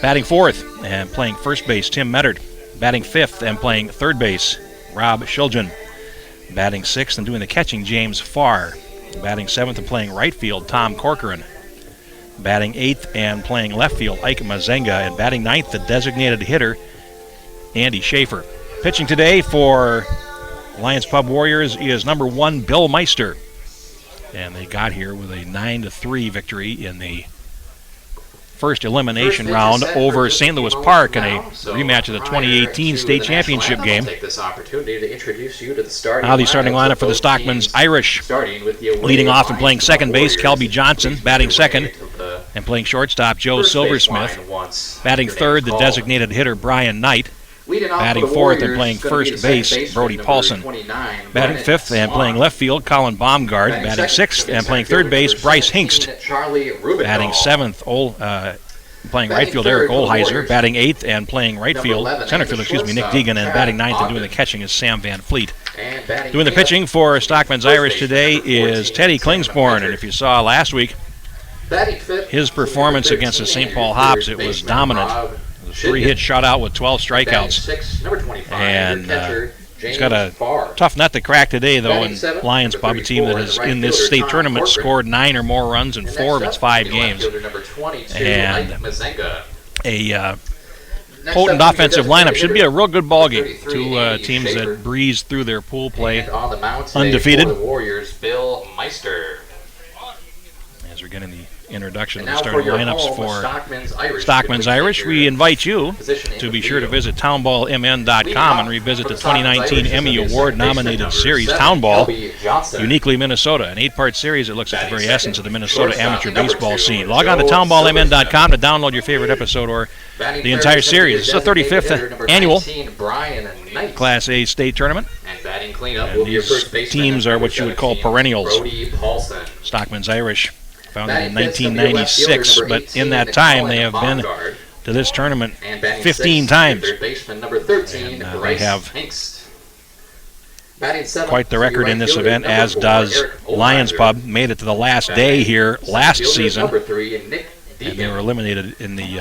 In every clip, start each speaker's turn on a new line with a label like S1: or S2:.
S1: Batting fourth and playing first base, Tim Mettert. Batting fifth and playing third base, Rob Shilgen. Batting sixth and doing the catching, James Farr. Batting seventh and playing right field, Tom Corcoran. Batting eighth and playing left field, Ike Mazenga. And batting ninth, the designated hitter, Andy Schaefer. Pitching today for Lions Pub Warriors is number 1, Bill Meister. And they got here with a 9-3 victory in the first elimination round over St. Louis Park in a rematch of the 2018 state championship game. Now the starting lineup for the Stockmen's Irish. Leading off and playing second base, Kelby Johnson. Batting second and playing shortstop, Joe Silversmith. Batting third, the designated hitter, Brian Knight. Batting fourth and playing first base, Brody Paulson. Batting fifth and playing left field, Colin Baumgard. Batting sixth and playing third base, Bryce Hinkst. Batting seventh, playing right field, Eric Holheiser. Batting eighth and playing center field, Nick Deegan. And batting ninth and doing the catching is Sam Van Fleet. Doing the pitching for Stockmen's Irish today is Teddy Klingsborn. And if you saw last week, his performance against the St. Paul Hops, it was dominant. 3-hit shutout with 12 strikeouts. And he's got a tough nut to crack today, though, in Lions Pub, a team that has, in this state tournament, scored 9 or more runs in 4 of its 5 games. And a potent offensive lineup. Should be a real good ball game. Two teams that breeze through their pool play undefeated. As we're getting the introduction of the starting lineups for Stockmen's Irish, we invite you to be sure to visit townballmn.com and revisit the 2019 Emmy Award-nominated series, Townball, Uniquely Minnesota, an 8-part series that looks at the very essence of the Minnesota amateur baseball scene. Log on to townballmn.com to download your favorite episode or the entire series. It's the 35th annual Class A state tournament, and these teams are what you would call perennials. Stockmen's Irish, founded in 1996, but in that time they have been to this tournament 15 times. And they have quite the record in this event, as does Lions Pub. Made it to the last day here last season, and they were eliminated in the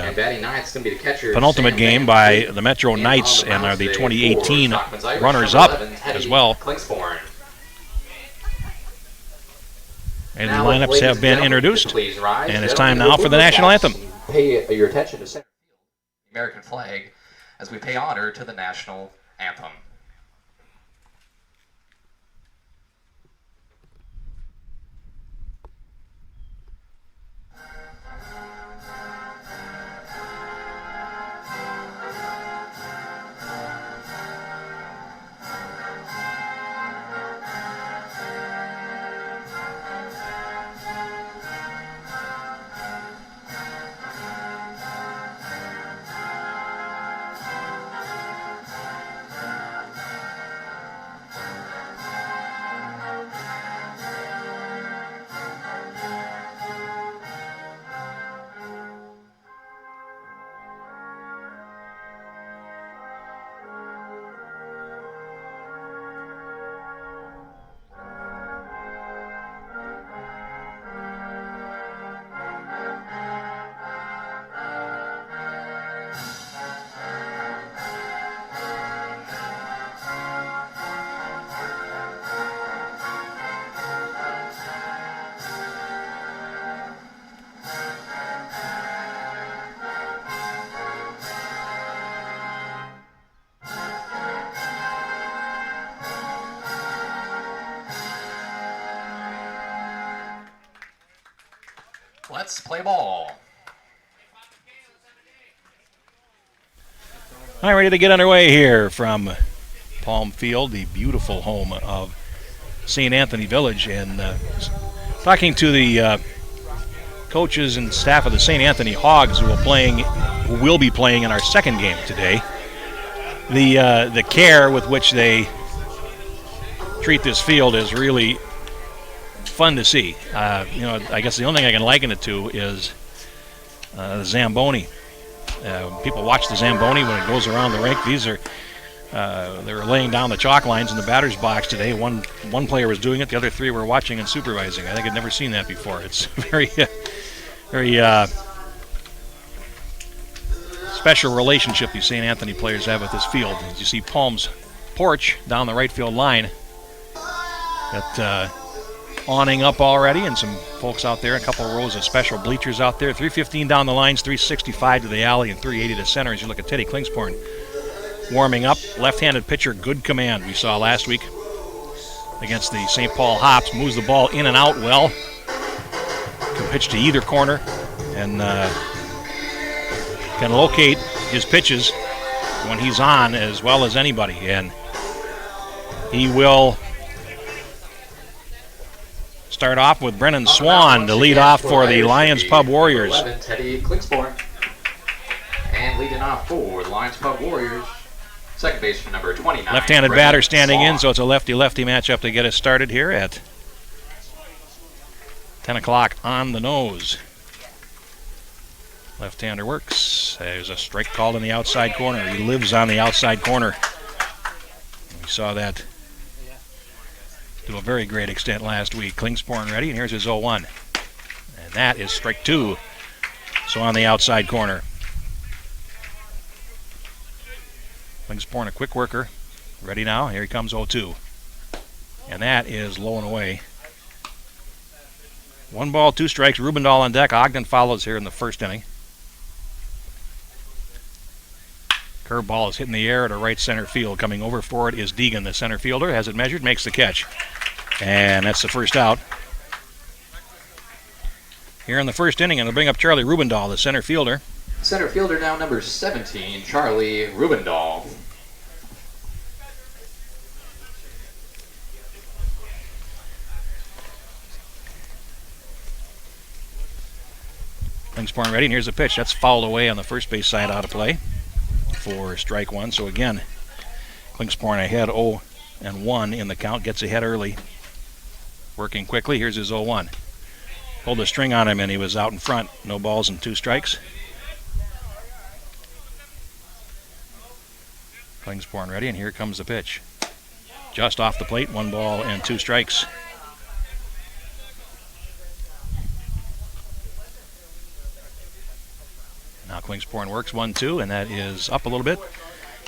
S1: penultimate game by the Metro Knights and are the 2018 runners-up as well. And the lineups have been introduced, and it's time now for the national anthem.
S2: Pay your attention to the American flag as we pay honor to the national anthem. Let's play ball.
S1: All right, ready to get underway here from Palm Field, the beautiful home of St. Anthony Village, and talking to the coaches and staff of the St. Anthony Hogs, who will be playing in our second game today. The care with which they treat this field is really fun to see. I guess the only thing I can liken it to is the Zamboni. People watch the Zamboni when it goes around the rink. These are they're laying down the chalk lines in the batter's box today. One player was doing it. The other three were watching and supervising. I think I'd never seen that before. It's very special relationship these St. Anthony players have with this field. As you see Palm's porch down the right field line. Got awning up already and some folks out there, a couple of rows of special bleachers out there. 315 down the lines, 365 to the alley, and 380 to center as you look at Teddy Klingsporn warming up. Left-handed pitcher, good command we saw last week against the St. Paul Hops. Moves the ball in and out well. Can pitch to either corner and can locate his pitches when he's on as well as anybody. And he will start off with Brennan Swan to lead off for the Lions Pub Warriors.
S2: 11, Teddy Klingsporn. And leading off for the Lions Pub Warriors, second baseman number 29.
S1: Left-handed batter standing in, so it's a lefty-lefty matchup to get us started here at 10 o'clock on the nose. Left-hander works. There's a strike called in the outside corner. He lives on the outside corner. We saw that to a very great extent last week. Klingsporn ready, and here's his 0-1. And that is strike 2. So on the outside corner. Klingsporn, a quick worker. Ready now. Here he comes 0-2. And that is low and away. 1 ball, 2 strikes. Rubendahl on deck. Ogden follows here in the first inning. Curveball is hitting the air to right center field. Coming over for it is Deegan, the center fielder. Has it measured, makes the catch. And that's the first out. Here in the first inning, and they'll bring up Charlie Rubendahl, the center fielder.
S2: Center fielder now number 17, Charlie Rubendahl.
S1: Klingsporn ready, and here's the pitch. That's fouled away on the first base side, out of play for strike 1. So again, Klingsporn ahead 0-1 in the count, gets ahead early. Working quickly, here's his 0-1. Pulled a string on him and he was out in front. No balls and 2 strikes. Klingsporn ready, and here comes the pitch. Just off the plate, 1 ball and 2 strikes. Now Klingsporn works 1-2, and that is up a little bit.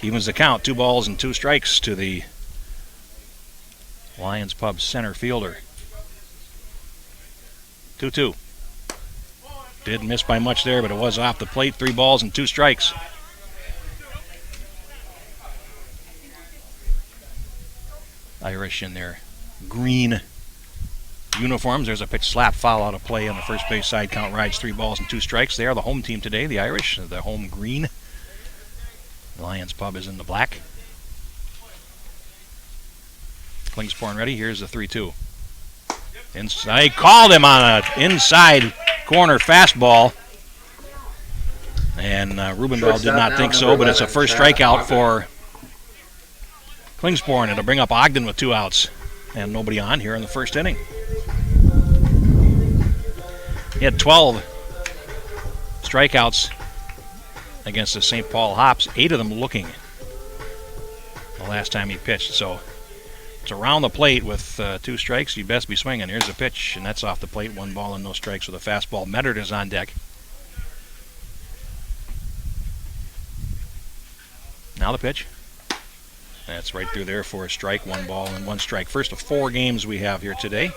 S1: Evens the count, 2 balls and 2 strikes to the Lions Pub center fielder. 2-2. Did miss by much there, but it was off the plate. 3 balls and 2 strikes. Irish in their green uniforms. There's a pitch slap foul out of play on the first base side. Count rides 3 balls and 2 strikes. They are the home team today, the Irish, the home green. The Lions Pub is in the black. Klingsporn ready. Here's the 3-2. Inside, called him on an inside corner fastball. And Rubendahl did not think so, but it's a first strikeout for Klingsporn. It'll bring up Ogden with 2 outs and nobody on here in the first inning. He had 12 strikeouts against the St. Paul Hops, 8 of them looking the last time he pitched. So it's around the plate with 2 strikes. You best be swinging. Here's a pitch, and that's off the plate. 1 ball and no strikes with a fastball. Meddard is on deck. Now the pitch. That's right through there for a strike. 1 ball and 1 strike. First of 4 games we have here today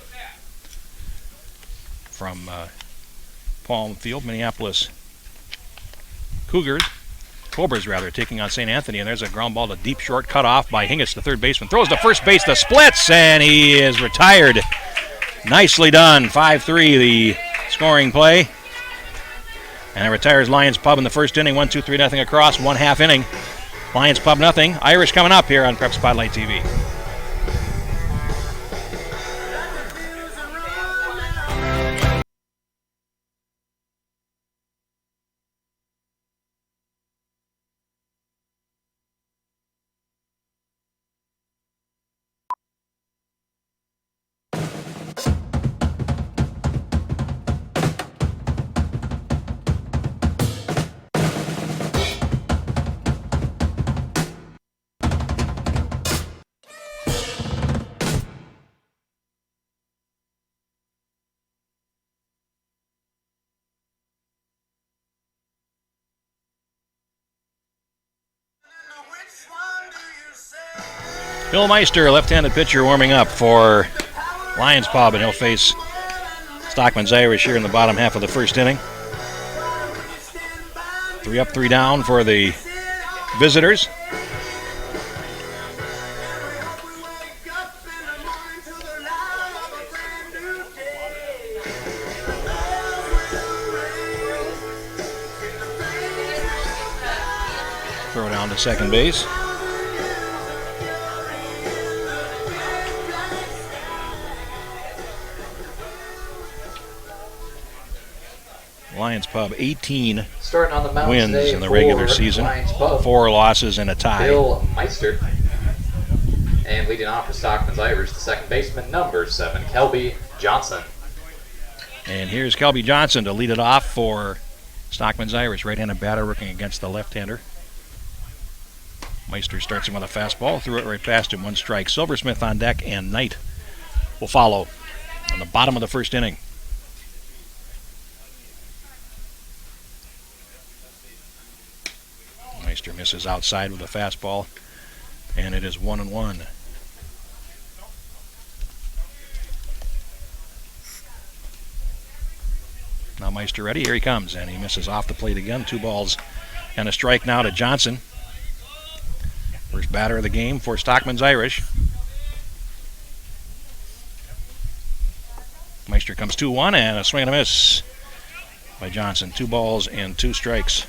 S1: from Palm Field, Minneapolis Cobras taking on St. Anthony, and there's a ground ball to deep short, cut off by Hingis, the third baseman. Throws to first base, the splits, and he is retired. Nicely done. 5-3 the scoring play. And it retires Lions Pub in the first inning. 1-2-3-0 across, 1/2 inning. Lions Pub nothing. Irish coming up here on Prep Spotlight TV. Bill Meister, left-handed pitcher, warming up for Lions Pub, and he'll face Stockman's Irish here in the bottom half of the first inning. 3 up, 3 down for the visitors. Throw down to second base. Lions Pub 18
S2: starting on the mound
S1: wins in the regular season, 4 losses and a tie.
S2: Bill Meister. And leading off for Stockman's Irish, the second baseman, number 7, Kelby Johnson.
S1: And here's Kelby Johnson to lead it off for Stockman's Irish, right-handed batter working against the left-hander. Meister starts him with a fastball, threw it right past him, 1 strike. Silversmith on deck, and Knight will follow on the bottom of the first inning. Meister misses outside with a fastball, and it is 1-1. Now Meister ready, here he comes, and he misses off the plate again. 2 balls and a strike now to Johnson. First batter of the game for Stockman's Irish. Meister comes 2-1, and a swing and a miss by Johnson. 2 balls and 2 strikes.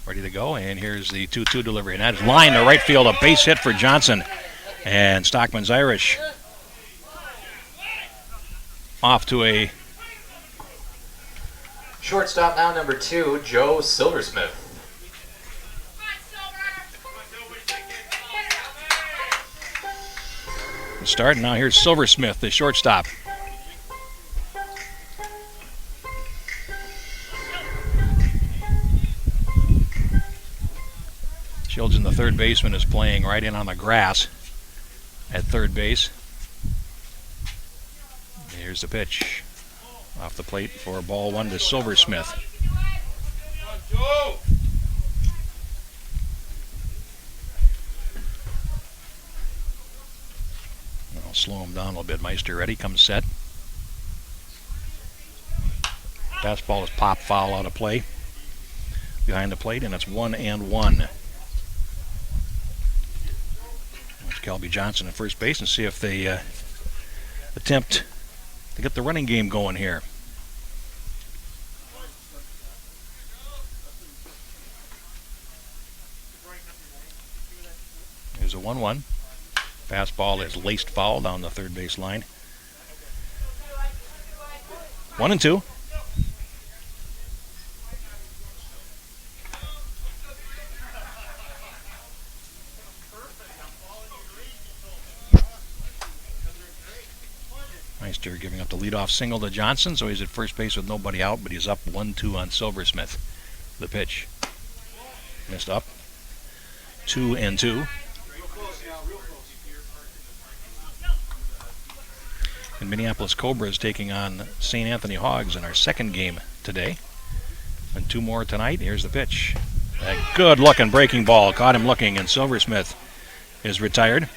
S1: Ready to go, and here's the 2-2 delivery, and that is line to right field, a base hit for Johnson, and Stockman's Irish off to a
S2: shortstop now, number 2, Joe Silversmith.
S1: start, and now here's Silversmith, the shortstop. Children, the third baseman, is playing right in on the grass at third base. Here's the pitch off the plate for ball 1 to Silversmith. I'll slow him down a little bit. Meister ready, comes set. Fastball is popped foul out of play behind the plate, and it's 1-1. Kelby Johnson at first base and see if they attempt to get the running game going here. Here's a 1-1. Fastball is laced foul down the third base line. 1-2. Meister giving up the leadoff single to Johnson, so he's at first base with nobody out, but he's up 1-2 on Silversmith. The pitch missed up. 2-2. And Minneapolis Cobras taking on St. Anthony Hogs in our second game today. And 2 more tonight. Here's the pitch. A good-looking breaking ball. Caught him looking, and Silversmith is retired.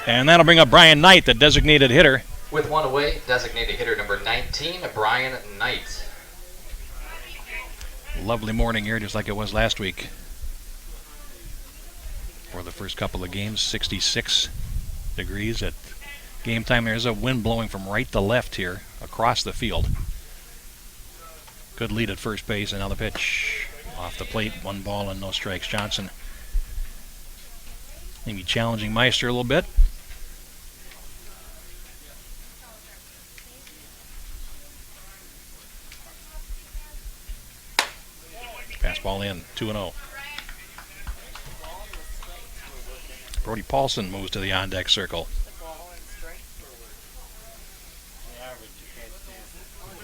S1: And that'll bring up Brian Knight, the designated hitter.
S2: With 1 away, designated hitter number 19, Brian Knight.
S1: Lovely morning here, just like it was last week. For the first couple of games, 66 degrees at game time. There's a wind blowing from right to left here across the field. Good lead at first base, and now the pitch off the plate. 1 ball and no strikes. Johnson maybe challenging Meister a little bit. Fastball in, 2-0. Brody Paulson moves to the on-deck circle.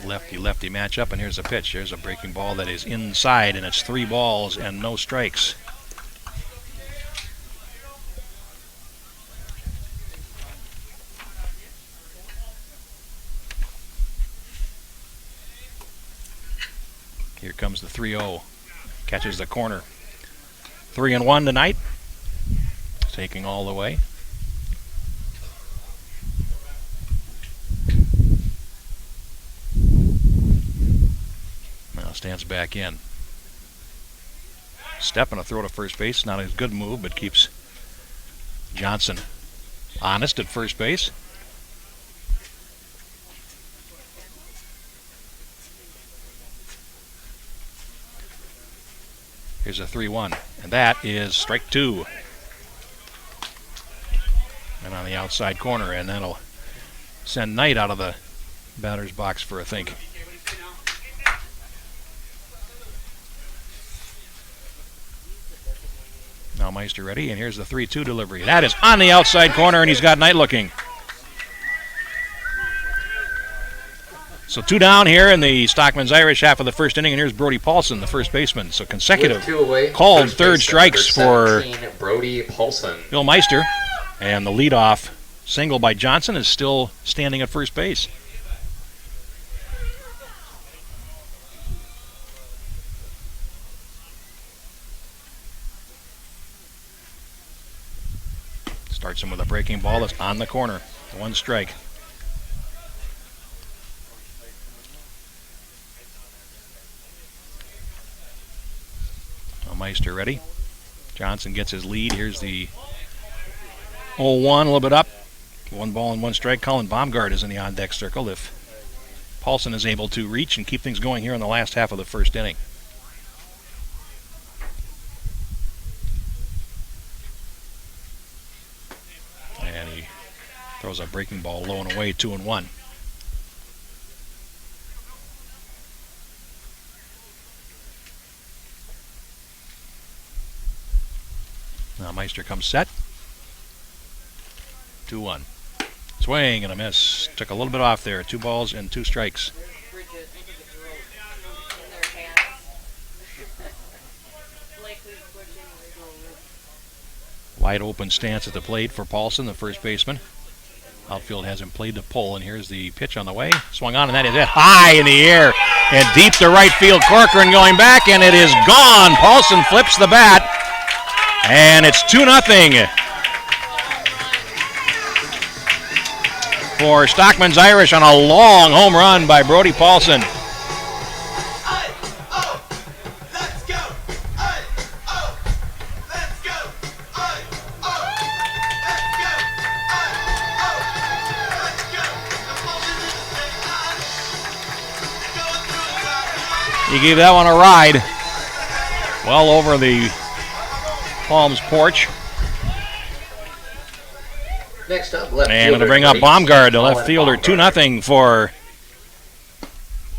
S1: Lefty-lefty matchup, and here's a pitch. Here's a breaking ball that is inside, and it's 3 balls and no strikes. Here comes the 3-0. Catches the corner. 3-1 tonight. Taking all the way. Now stands back in. Step and a throw to first base. Not a good move, but keeps Johnson honest at first base. Here's a 3-1, and that is strike 2. And on the outside corner, and that'll send Knight out of the batter's box for a think. Now Meister ready, and here's the 3-2 delivery. That is on the outside corner, and he's got Knight looking. So 2 down here in the Stockmen's Irish half of the first inning, and here's Brody Paulson, the first baseman. So consecutive called third strikes for
S2: Brody Paulson.
S1: Bill Meister, and the leadoff single by Johnson is still standing at first base. Starts him with a breaking ball that's on the corner. 1 strike. Meister ready. Johnson gets his lead. Here's the 0-1, a little bit up. 1 ball and 1 strike. Colin Baumgart is in the on-deck circle if Paulson is able to reach and keep things going here in the last half of the first inning. And he throws a breaking ball low and away, 2-1. Now Meister comes set. 2-1. Swing and a miss. Took a little bit off there. 2 balls and 2 strikes. Wide open stance at the plate for Paulson, the first baseman. Outfield has him played to pull, and here's the pitch on the way. Swung on, and that is it. High in the air and deep to right field. Corcoran going back, and it is gone. Paulson flips the bat. And it's 2-0 for Stockmen's Irish on a long home run by Brody Paulson. He gave that one a ride. Well over the Palms porch.
S2: Next up, left
S1: and it'll bring up Baumgart, the left fielder. 2-0 for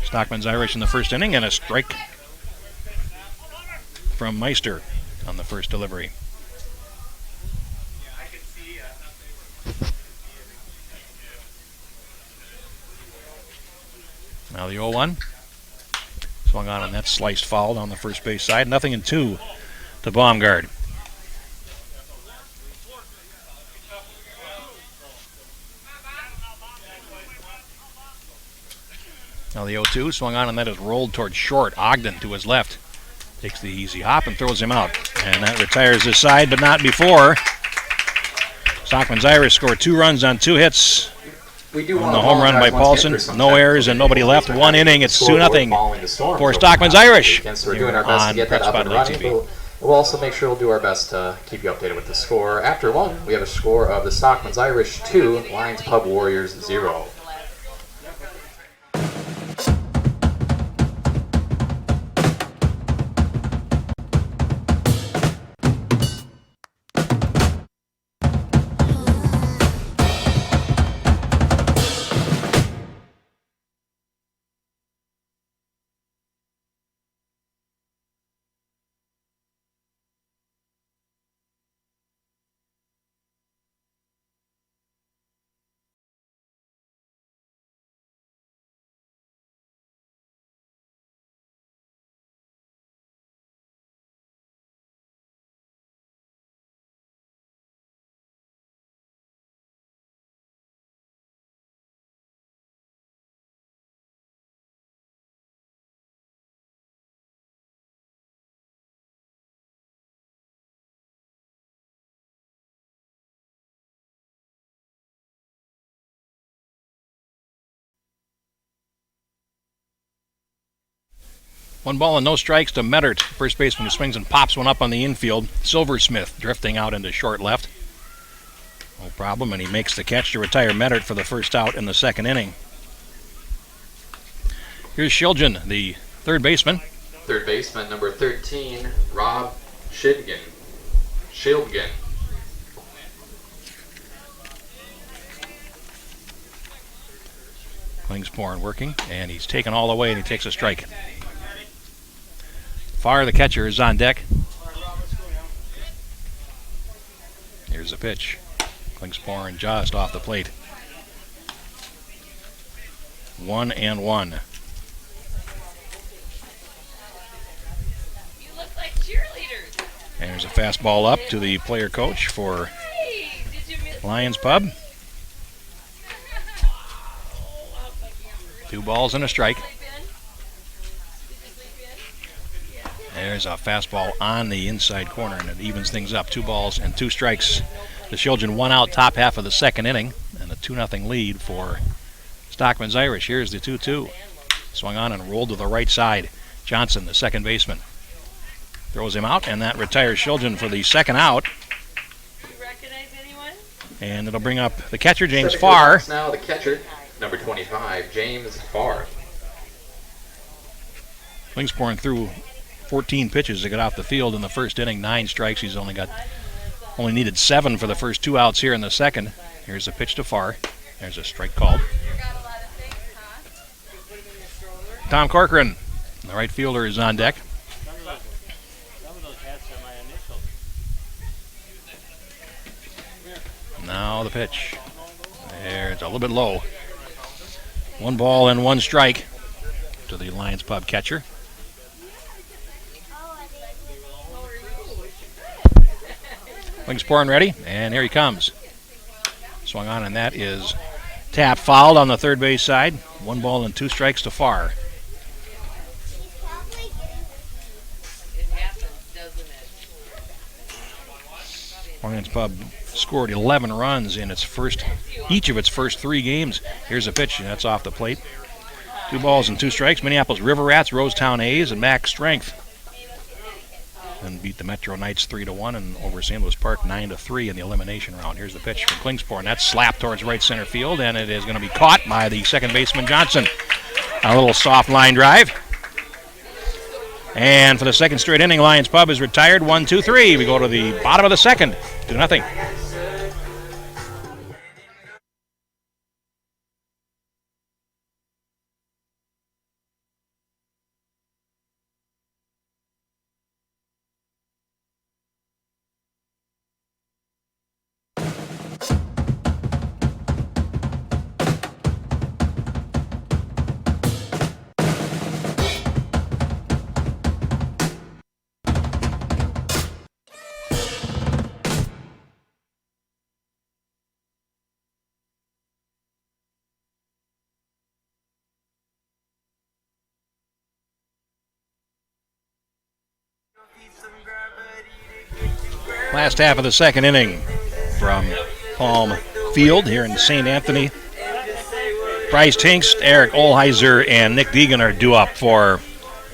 S1: Stockmen's Irish in the first inning, and a strike from Meister on the first delivery. Now the 0-1. Swung on, and that's sliced foul down the first base side. 0-2 to Baumgart. Now the 0-2 swung on, and that is rolled towards short. Ogden to his left takes the easy hop and throws him out. And that retires his side, but not before. Stockmen's Irish scored 2 runs on 2 hits. On the home run by Paulson. No errors and nobody left. 1 inning. It's 2-0 for Stockmen's Irish.
S2: We're doing our best to get that up and running. We'll also make sure we'll do our best to keep you updated with the score. After 1, we have a score of the Stockmen's Irish 2, Lions Pub Warriors 0.
S1: 1 ball and no strikes to Mettert. First baseman who swings and pops one up on the infield. Silversmith drifting out into short left. No problem, and he makes the catch to retire Mettert for the first out in the second inning. Here's Shilgen, the third baseman.
S2: Third baseman, number 13, Rob Shilgen.
S1: Klingsporn working, and he's taken all the way, and he takes a strike. Farr, the catcher, is on deck. Here's a pitch. Klingsporn just off the plate. 1-1.
S3: You look like cheerleaders.
S1: And there's a fastball up to the player coach for Lions Pub. 2 balls and a strike. There's a fastball on the inside corner, and it evens things up. 2 balls and 2 strikes. The Shilgen 1 out top half of the second inning, and a 2-0 lead for Stockmen's Irish. Here's the 2-2. Swung on and rolled to the right side. Johnson, the second baseman, throws him out, and that retires Shilgen for the second out.
S3: Do you recognize anyone?
S1: And it'll bring up the catcher, James Farr.
S2: Now the catcher, number 25, James Farr.
S1: Klingsporn threw 14 pitches to get off the field in the first inning, 9 strikes. He's only needed 7 for the first 2 outs here in the second. Here's a pitch to Farr. There's a strike called. Tom Corcoran, the right fielder, is on deck. Now the pitch. There, it's a little bit low. 1 ball and 1 strike to the Lions Pub catcher. Klingsporn ready, and here he comes. Swung on, and that is tapped, fouled on the third base side. 1 ball and 2 strikes to Farr.
S3: It happens, doesn't it?
S1: Lions Pub scored 11 runs in each of its first 3 games. Here's a pitch, and that's off the plate. 2 balls and 2 strikes. Minneapolis River Rats, Rosetown A's, and Max Strength. And beat the Metro Knights 3-1 and over St. Louis Park 9-3 in the elimination round. Here's the pitch from Klingsporn. That's slapped towards right center field, and it is going to be caught by the second baseman Johnson. A little soft line drive. And for the second straight inning, Lions Pub is retired. 1-2-3. We go to the bottom of the second. 2-0. Last half of the second inning from Palm Field here in St. Anthony. Bryce Hinkst, Eric Holheiser, and Nick Deegan are due up for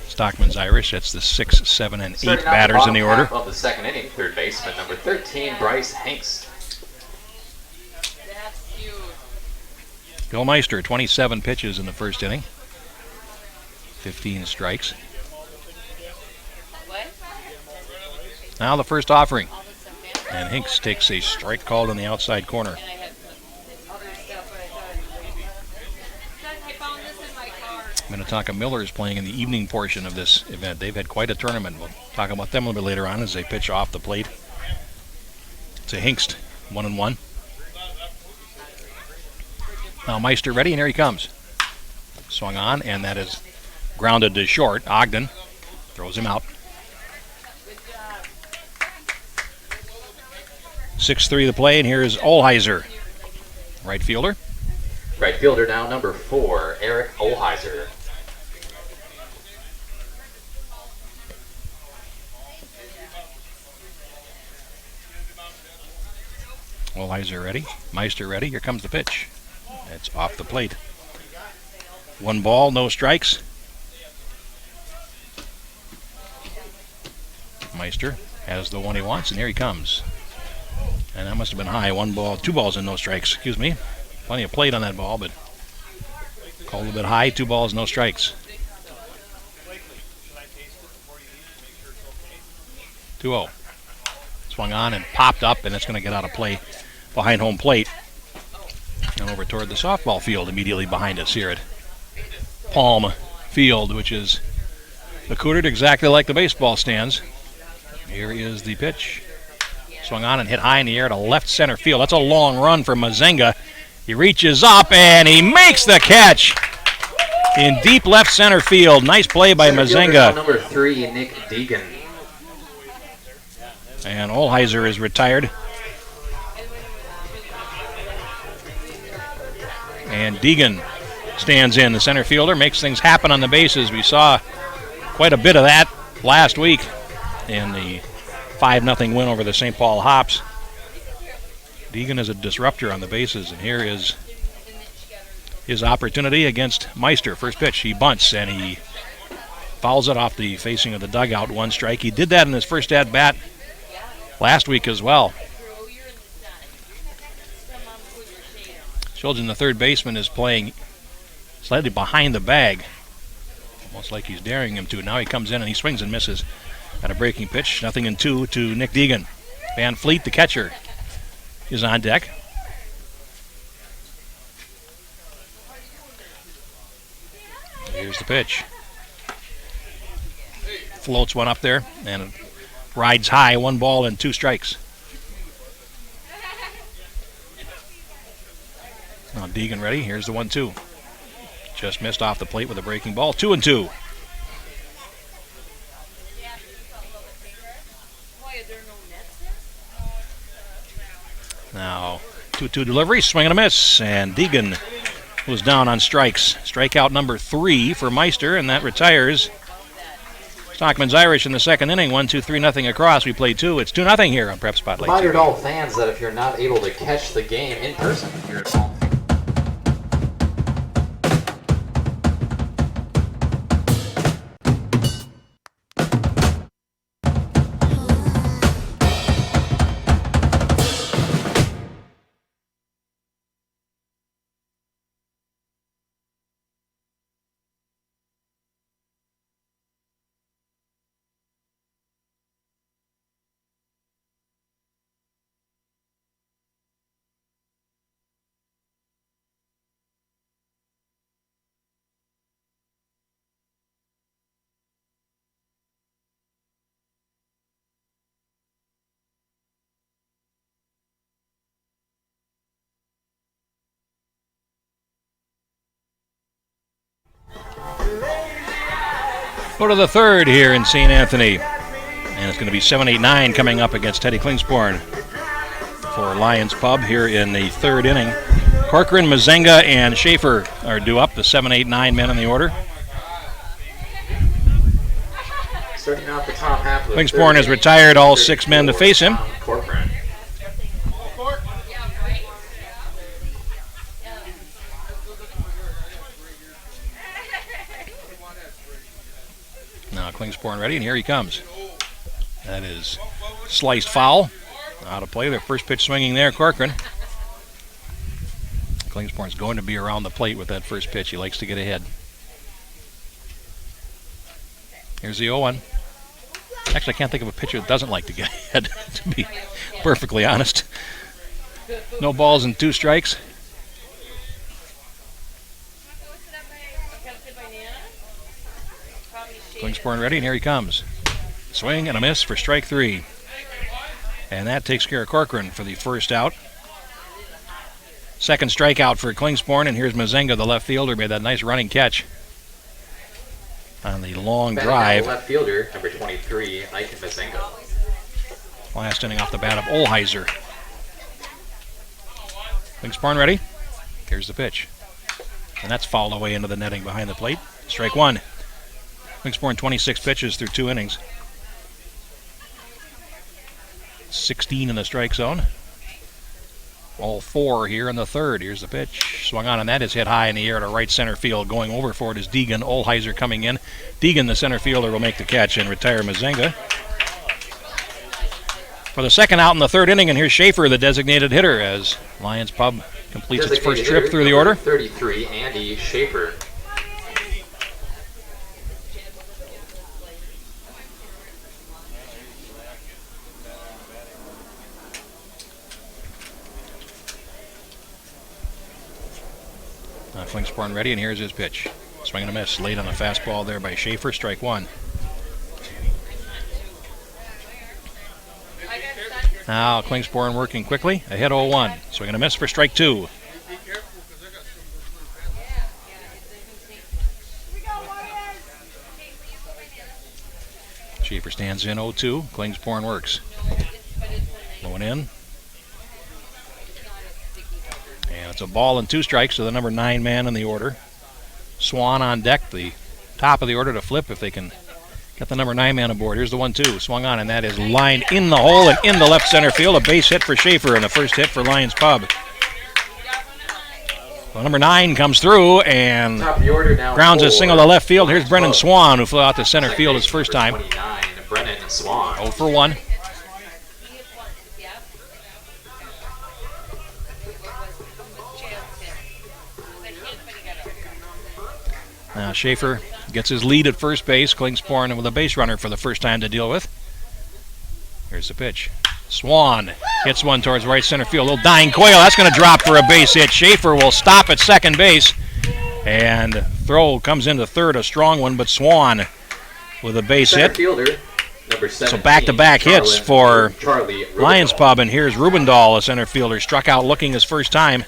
S1: Stockmen's Irish. That's the 6, 7, and 8 batters in the order.
S2: Of the second inning, third baseman, number 13, Bryce Hinkst.
S3: That's huge.
S1: Bill Meister, 27 pitches in the first inning. 15 strikes.
S3: What?
S1: Now the first offering. And Hinkst takes a strike called in the outside corner.
S3: And I had some other stuff, but I found this in my car.
S1: Minnetonka Miller is playing in the evening portion of this event. They've had quite a tournament. We'll talk about them a little bit later on as they pitch off the plate. It's a Hinkst, 1-1. Now Meister ready, and here he comes. Swung on, and that is grounded to short. Ogden throws him out. 6-3 the play, and here's Holheiser, right fielder.
S2: Right fielder now, number 4, Eric Holheiser.
S1: Holheiser ready, Meister ready. Here comes the pitch. It's off the plate. 1 ball, no strikes. Meister has the one he wants, and here he comes. And that must have been high. 1 ball, 2 balls and no strikes. Excuse me. Plenty of plate on that ball, but called a bit high. 2 balls, no strikes. 2-0. Swung on and popped up, and it's going to get out of play behind home plate. And over toward the softball field immediately behind us here at Palm Field, which is accoutered exactly like the baseball stands. Here is the pitch. Swung on and hit high in the air to left center field. That's a long run for Mazenga. He reaches up and he makes the catch in deep left center field. Nice play by Mazenga.
S2: Number 3, Nick Deegan.
S1: And Holheiser is retired. And Deegan stands in. The center fielder makes things happen on the bases. We saw quite a bit of that last week in the 5-0 win over the St. Paul Hops. Deegan is a disruptor on the bases, and here is his opportunity against Meister. First pitch, he bunts, and he fouls it off the facing of the dugout. 1 strike. He did that in his first at-bat last week as well. Shulgin, the third baseman, is playing slightly behind the bag, almost like he's daring him to. Now he comes in and he swings and misses at a breaking pitch. 0-2 to Nick Deegan. Van Fleet, the catcher, is on deck. Here's the pitch. Floats one up there and rides high. 1 ball and 2 strikes. Now Deegan ready. Here's the 1-2. Just missed off the plate with a breaking ball. 2-2. Now 2-2 delivery. Swing and a miss. And Deegan was down on strikes. Strikeout number 3 for Meister, and that retires Stockmen's Irish in the second inning. 1-2, 3-0 across. We play 2. It's 2-0 here on Prep Spotlight.
S2: Reminder to all fans that if you're not able to catch the game in person here at home,
S1: Go to the third here in St. Anthony. And it's going to be 7-8-9 coming up against Teddy Klingsporn for Lions Pub here in the third inning. Corcoran, Mazenga, and Schaefer are due up, the 7-8-9 men in the order.
S2: starting out the top half of the
S1: Klingsporn has retired all 6 men to face him.
S2: Corcoran.
S1: Now Klingsporn ready, and here he comes. That is sliced foul. Out of play. Their first pitch swinging there, Corcoran. Klingsporn's going to be around the plate with that first pitch. He likes to get ahead. Here's the 0-1. Actually, I can't think of a pitcher that doesn't like to get ahead, to be perfectly honest. No balls and 2 strikes. Klingsporn ready, and here he comes. Swing and a miss for strike 3. And that takes care of Corcoran for the first out. Second strikeout for Klingsporn, and here's Mazenga, the left fielder, made that nice running catch on the long drive.
S2: Left fielder, number 23, Ike Mazenga.
S1: Last inning off the bat of Holheiser. Klingsporn ready. Here's the pitch. And that's fouled away into the netting behind the plate. Strike 1. Klingsporn 26 pitches through 2 innings. 16 in the strike zone. All 4 here in the third. Here's the pitch. Swung on, and that is hit high in the air to right center field. Going over for it is Deegan. Holheiser coming in. Deegan, the center fielder, will make the catch and retire Mazenga. for the second out in the third inning, and here's Schaefer, the designated hitter, as Lions Pub completes its first trip through the order.
S2: 33, Andy Schaefer.
S1: Flingsporn ready, and here's his pitch. Swing and a miss. Late on the fastball there by Schaefer. Strike one. Now Klingsporn working quickly. Ahead 0-1. Swing and a miss for strike two. Schaefer stands in 0-2. Klingsporn works. Going in. And it's a ball and two strikes to the number 9 man in the order. Swan on deck, the top of the order to flip if they can get the number 9 man aboard. Here's the 1-2. Swung on, and that is lined in the hole and in the left center field. A base hit for Schaefer and a first hit for Lions Pub. Well, number 9 comes through and grounds a single to left field. Here's Brennan Swan, who flew out to center field his first time. 0 for 1. Now Schaefer gets his lead at first base. Klingsporn with a base runner for the first time to deal with. Here's the pitch. Swan hits one towards right center field. A little dying coil. That's going to drop for a base hit. Schaefer will stop at second base. And throw comes into third. A strong one, but Swan with a base hit. So back-to-back hits for Lions Pub. And here's Rubendahl, a center fielder, struck out looking his first time.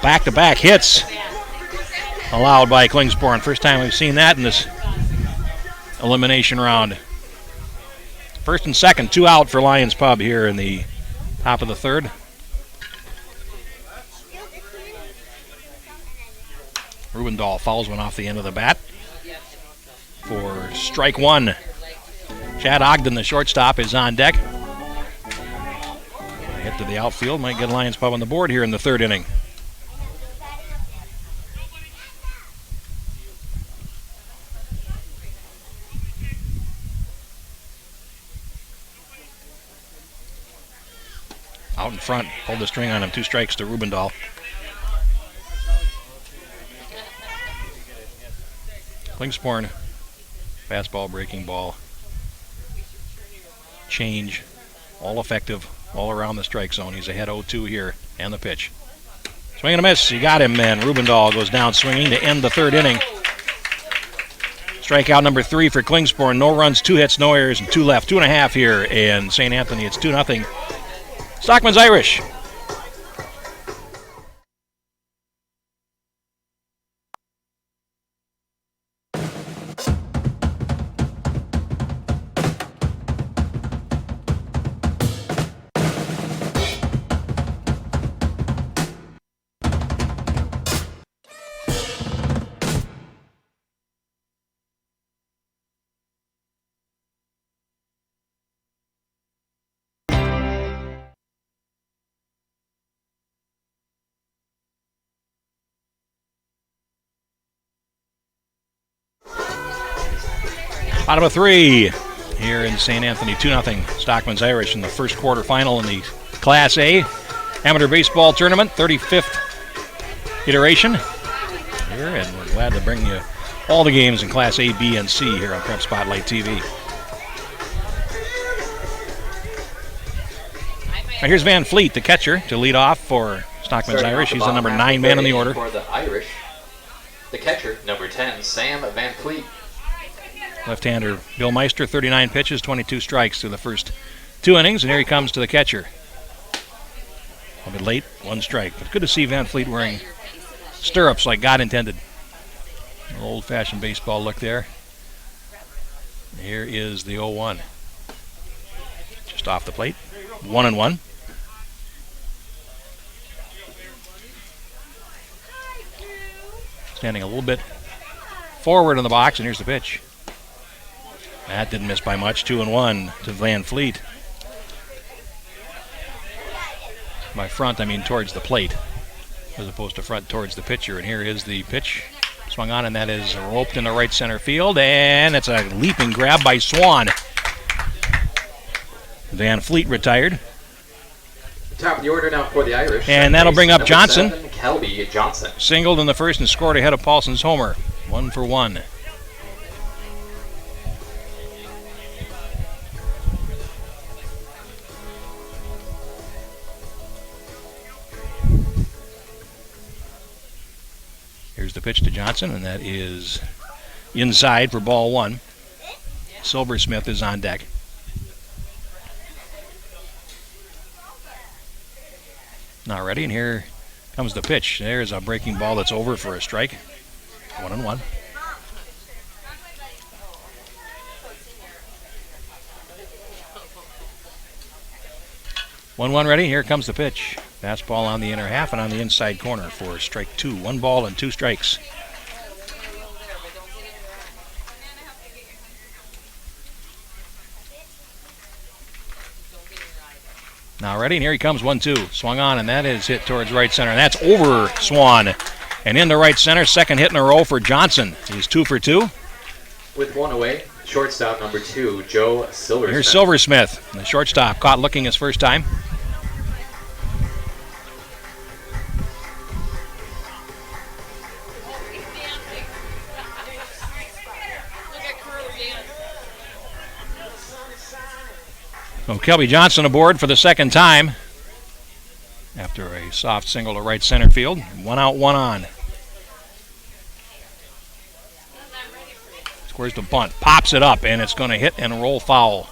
S1: Back-to-back hits allowed by Klingsporn. First time we've seen that in this elimination round. First and second, 2 out for Lions Pub here in the top of the third. Rubendahl fouls one off the end of the bat for strike one. Chad Ogden, the shortstop, is on deck. Hit to the outfield, might get Lions Pub on the board here in the third inning. Out in front, pulled the string on him. 2 strikes to Rubendahl. Klingsporn, fastball, breaking ball, change, all effective, all around the strike zone. He's ahead 0-2 here, and the pitch. Swing and a miss. You got him, and Rubendahl goes down swinging to end the third inning. Strikeout number 3 for Klingsporn. No runs, 2 hits, no errors, and 2 left. 2.5 here in St. Anthony. It's 2-0. Stockman's Irish. Bottom of 3 here in St. Anthony, 2-0 Stockman's Irish in the first quarterfinal in the Class A Amateur Baseball Tournament, 35th iteration here, and we're glad to bring you all the games in Class A, B, and C here on Prep Spotlight TV. Now here's Van Fleet, the catcher, to lead off for Stockman's Irish. He's the number 9 man in the order.
S2: For the Irish, the catcher, number 10, Sam Van Fleet.
S1: Left-hander Bill Meister, 39 pitches, 22 strikes through the first 2 innings, and here he comes to the catcher. A bit late, 1 strike, but good to see Van Fleet wearing stirrups like God intended. An old-fashioned baseball look there. Here is the 0-1. Just off the plate, 1-1. Standing a little bit forward in the box, and here's the pitch. That didn't miss by much. 2-1 to Van Fleet. By front, I mean towards the plate. as opposed to front towards the pitcher. And here is the pitch. Swung on, and that is roped into right center field, and it's a leaping grab by Swan. Van Fleet retired.
S2: Top of the order now for the Irish.
S1: And that'll bring up Johnson.
S2: 7, Kelby Johnson.
S1: Singled in the first and scored ahead of Paulson's homer. 1 for 1. Here's the pitch to Johnson, and that is inside for ball 1. Silversmith is on deck. Not ready, and here comes the pitch. There's a breaking ball that's over for a strike. 1-1. One ready. Here comes the pitch. Fastball on the inner half and on the inside corner for strike 2. 1 ball and 2 strikes. Now ready, and here he comes, 1-2. Swung on, and that is hit towards right center. And that's over Swan. And into right center, second hit in a row for Johnson. He's 2 for 2.
S2: With 1 away, shortstop number 2, Joe Silversmith.
S1: Here's Silversmith, the shortstop, caught looking his first time. So Kelby Johnson aboard for the second time after a soft single to right center field. 1 out, 1 on. Squares the bunt, pops it up, and it's going to hit and roll foul.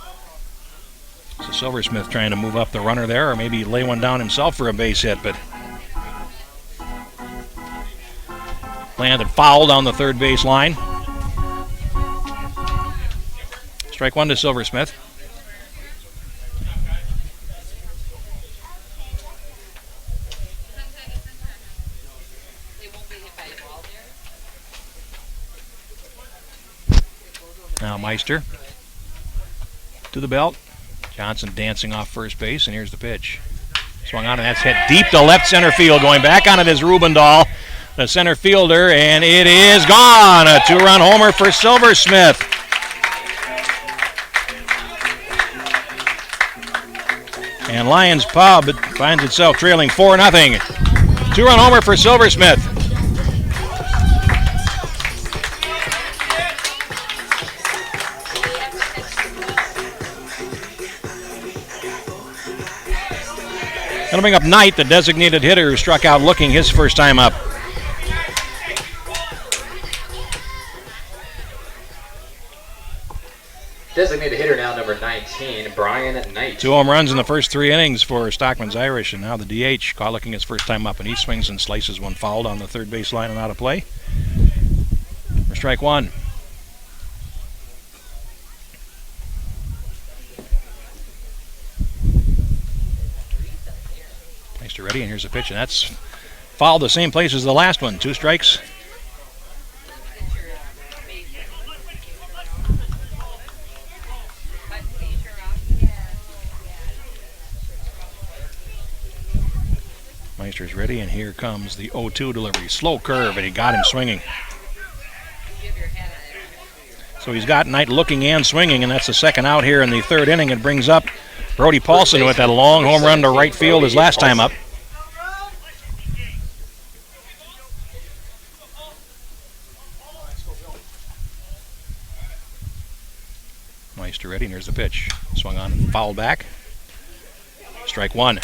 S1: So Silversmith trying to move up the runner there, or maybe lay one down himself for a base hit, but landed foul down the third base line. Strike 1 to Silversmith. Now Meister to the belt. Johnson dancing off first base, and here's the pitch. Swung on, and that's hit deep to left center field. Going back on it is Rubendahl, the center fielder, and it is gone. A 2-run homer for Silversmith. And Lions Pub finds itself trailing 4-0. 2-run homer for Silversmith. That'll bring up Knight, the designated hitter who struck out looking his first time up.
S2: Designated hitter now, number 19, Brian Knight.
S1: 2 home runs in the first 3 innings for Stockmen's Irish, and now the DH caught looking his first time up, and he swings and slices one fouled on the third base line and out of play. For strike 1. Meister ready, and here's a pitch, and that's fouled the same place as the last one. 2 strikes. Meister's ready, and here comes the 0-2 delivery. Slow curve, and he got him swinging. So he's got Knight looking and swinging, and that's the second out here in the third inning. It brings up Brody Paulson with that long home run to right field his last time up. Meister ready, and here's the pitch. Swung on and fouled back. Strike 1.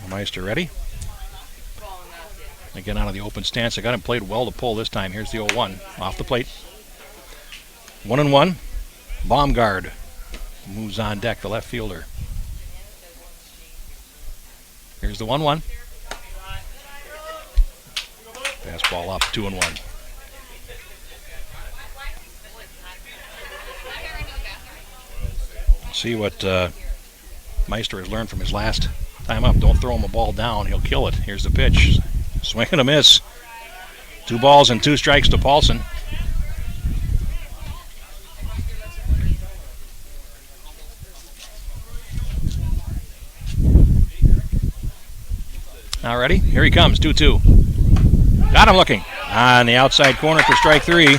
S1: Meister ready. Again out of the open stance. I got him played well to pull this time. Here's the 0-1 off the plate. 1-1. Baumgard moves on deck, the left fielder. Here's the 1-1. Fastball up, 2-1. See what Meister has learned from his last time up. Don't throw him a ball down. He'll kill it. Here's the pitch. Swing and a miss. 2 balls and 2 strikes to Paulson. Now ready? Here he comes, 2-2. Got him looking. On the outside corner for strike 3.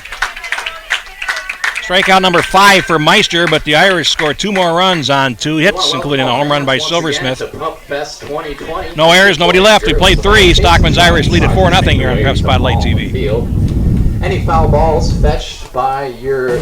S1: Strikeout number 5 for Meister, but the Irish scored 2 more runs on 2 hits, including a home run by Silversmith. No errors, nobody left. We played 3. Stockman's Irish lead at 4-0 here on Prep Spotlight TV.
S2: Any foul balls fetched by your...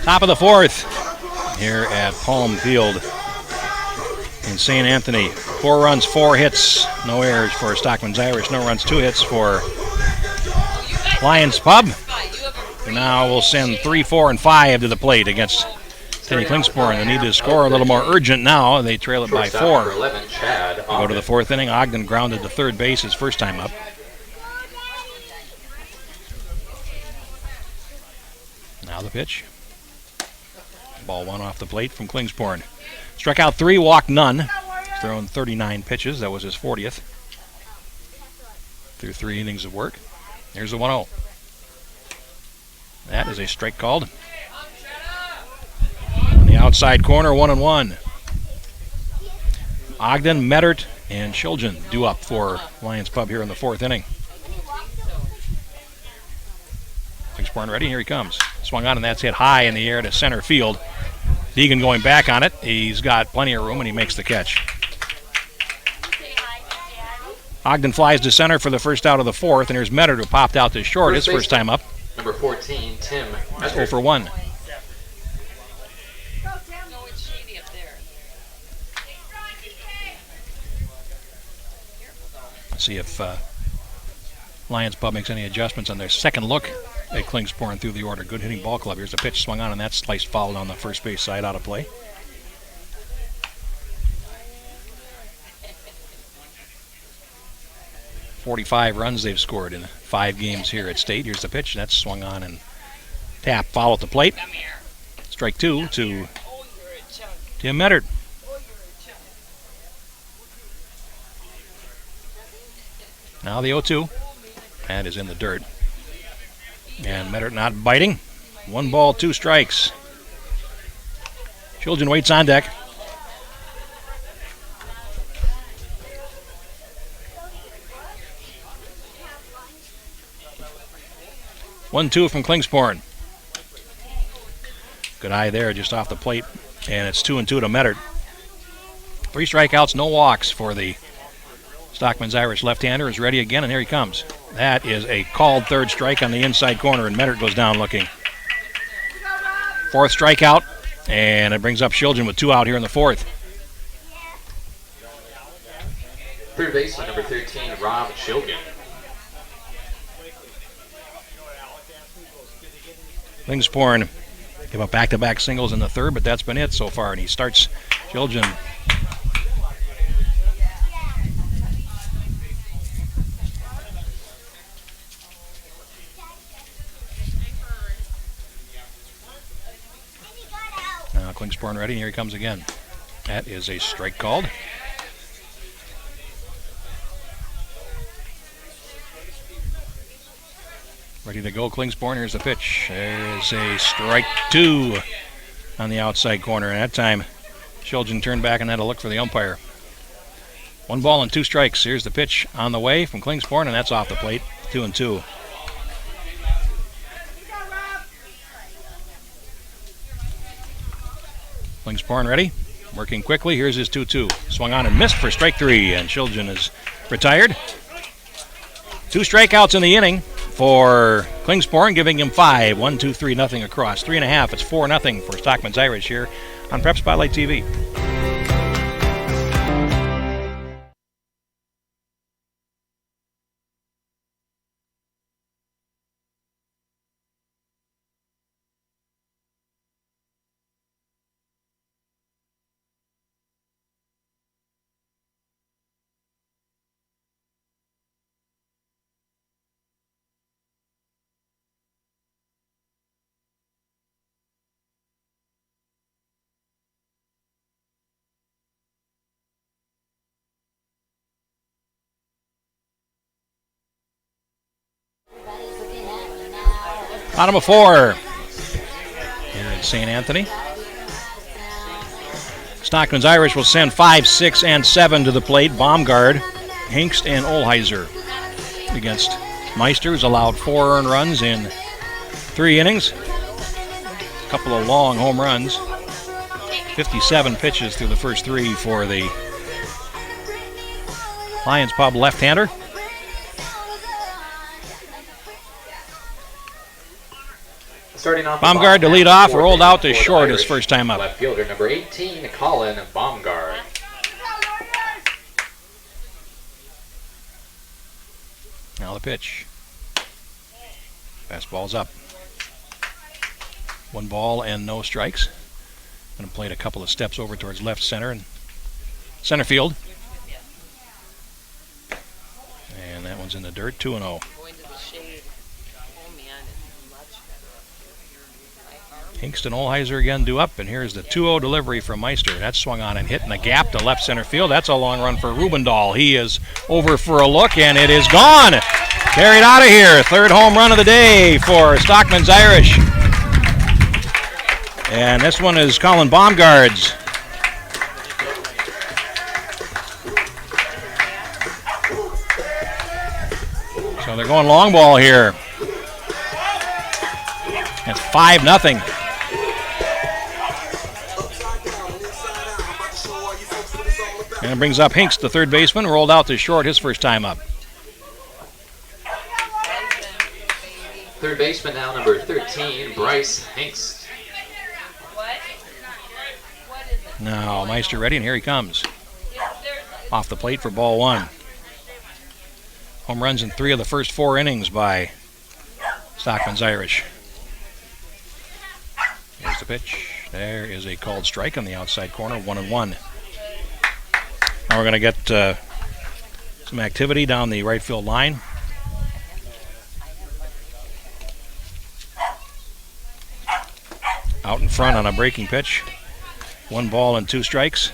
S1: Top of the 4th here at Palm Field in St. Anthony. 4 runs, 4 hits, no errors for Stockman's Irish. No runs, 2 hits for Lions Pub. And now we'll send 3, 4, and 5 to the plate against Teddy Klingsporn. They need to score a little more urgent now. They trail it by 4. Go to the 4th inning. Ogden grounded to third base his first time up. Now the pitch. Ball 1 off the plate from Klingsporn. Struck out 3, walked none. He's thrown 39 pitches. That was his 40th. Through 3 innings of work. Here's a 1-0. That is a strike called. On the outside corner, 1-1. Ogden, Mettert, and Shiljan due up for Lions Pub here in the 4th inning. Klingsporn ready. Here he comes. Swung on, and that's hit high in the air to center field. Deegan going back on it. He's got plenty of room, and he makes the catch. Ogden flies to center for the first out of the 4th, and here's Mettert, who popped out to short his first time up.
S2: Number 14, Tim.
S1: 0 for 1. Let's see if Lions Pub makes any adjustments on their second look at Klingsporn through the order. Good hitting ball club. Here's a pitch swung on, and that's sliced foul on the first base side, out of play. .45 runs they've scored in 5 games here at State. Here's the pitch. That's swung on and tapped, foul at the plate. Strike 2 to Tim Mettert. Now the 0-2. That is in the dirt. And Mettert not biting. 1 ball, 2 strikes. Shiljan waits on deck. One-two from Klingsporn. Good eye there, just off the plate. And it's 2-2 to Mettert. 3 strikeouts, no walks for the Stockman's Irish left-hander. Is ready again, and here he comes. That is a called third strike on the inside corner, and Mettert goes down looking. 4th strikeout, and it brings up Shiljan with 2 out here in the 4th.
S2: Third baseman, number 13, Rob Shilgan.
S1: Klingsporn give up back-to-back singles in the 3rd, but that's been it so far, and he starts Shiljan. Now Klingsporn ready, and here he comes again. That is a strike called. Ready to go, Klingsporn. Here's the pitch. There's a strike 2 on the outside corner. And that time, Shiljan turned back and had a look for the umpire. 1 ball and 2 strikes. Here's the pitch on the way from Klingsporn, and that's off the plate. 2-2. Klingsporn ready. Working quickly. Here's his 2-2. Swung on and missed for strike 3. And Shiljan is retired. 2 strikeouts in the inning for Klingsporn, giving him 5. 1-2-3, nothing across. 3.5. It's 4-0 for Stockmen's Irish here on Prep Spotlight TV. Bottom of 4 here in St. Anthony. Stockmen's Irish will send 5, 6, and 7 to the plate. Baumgard, Hingst, and Holheiser against Meister, who's allowed 4 earned runs in 3 innings. A couple of long home runs. 57 pitches through the first 3 for the Lions Pub left-hander.
S2: Starting off
S1: Baumgard to lead off, rolled out to short his first time up.
S2: Left fielder number 18, Colin Baumgard.
S1: Now the pitch. Fastball's up. 1 ball and no strikes. Going to play it a couple of steps over towards left center and center field. And that one's in the dirt, 2-0. Hingst and Holheiser again due up, and here's the 2-0 delivery from Meister. That's swung on and hit in the gap to left center field. That's a long run for Rubendahl. He is over for a look, and it is gone. Carried out of here. 3rd home run of the day for Stockmen's Irish. And this one is Colin Baumgard's. So they're going long ball here. It's 5-0. And it brings up Hingst, the third baseman, rolled out to short his first time up.
S2: Third baseman now, number 13, Bryce Hingst.
S1: Now Meister ready, and here he comes. Off the plate for ball 1. Home runs in 3 of the first 4 innings by Stockmen's Irish. Here's the pitch. There is a called strike on the outside corner, 1-1. Now we're going to get some activity down the right field line. Out in front on a breaking pitch. 1 ball and 2 strikes.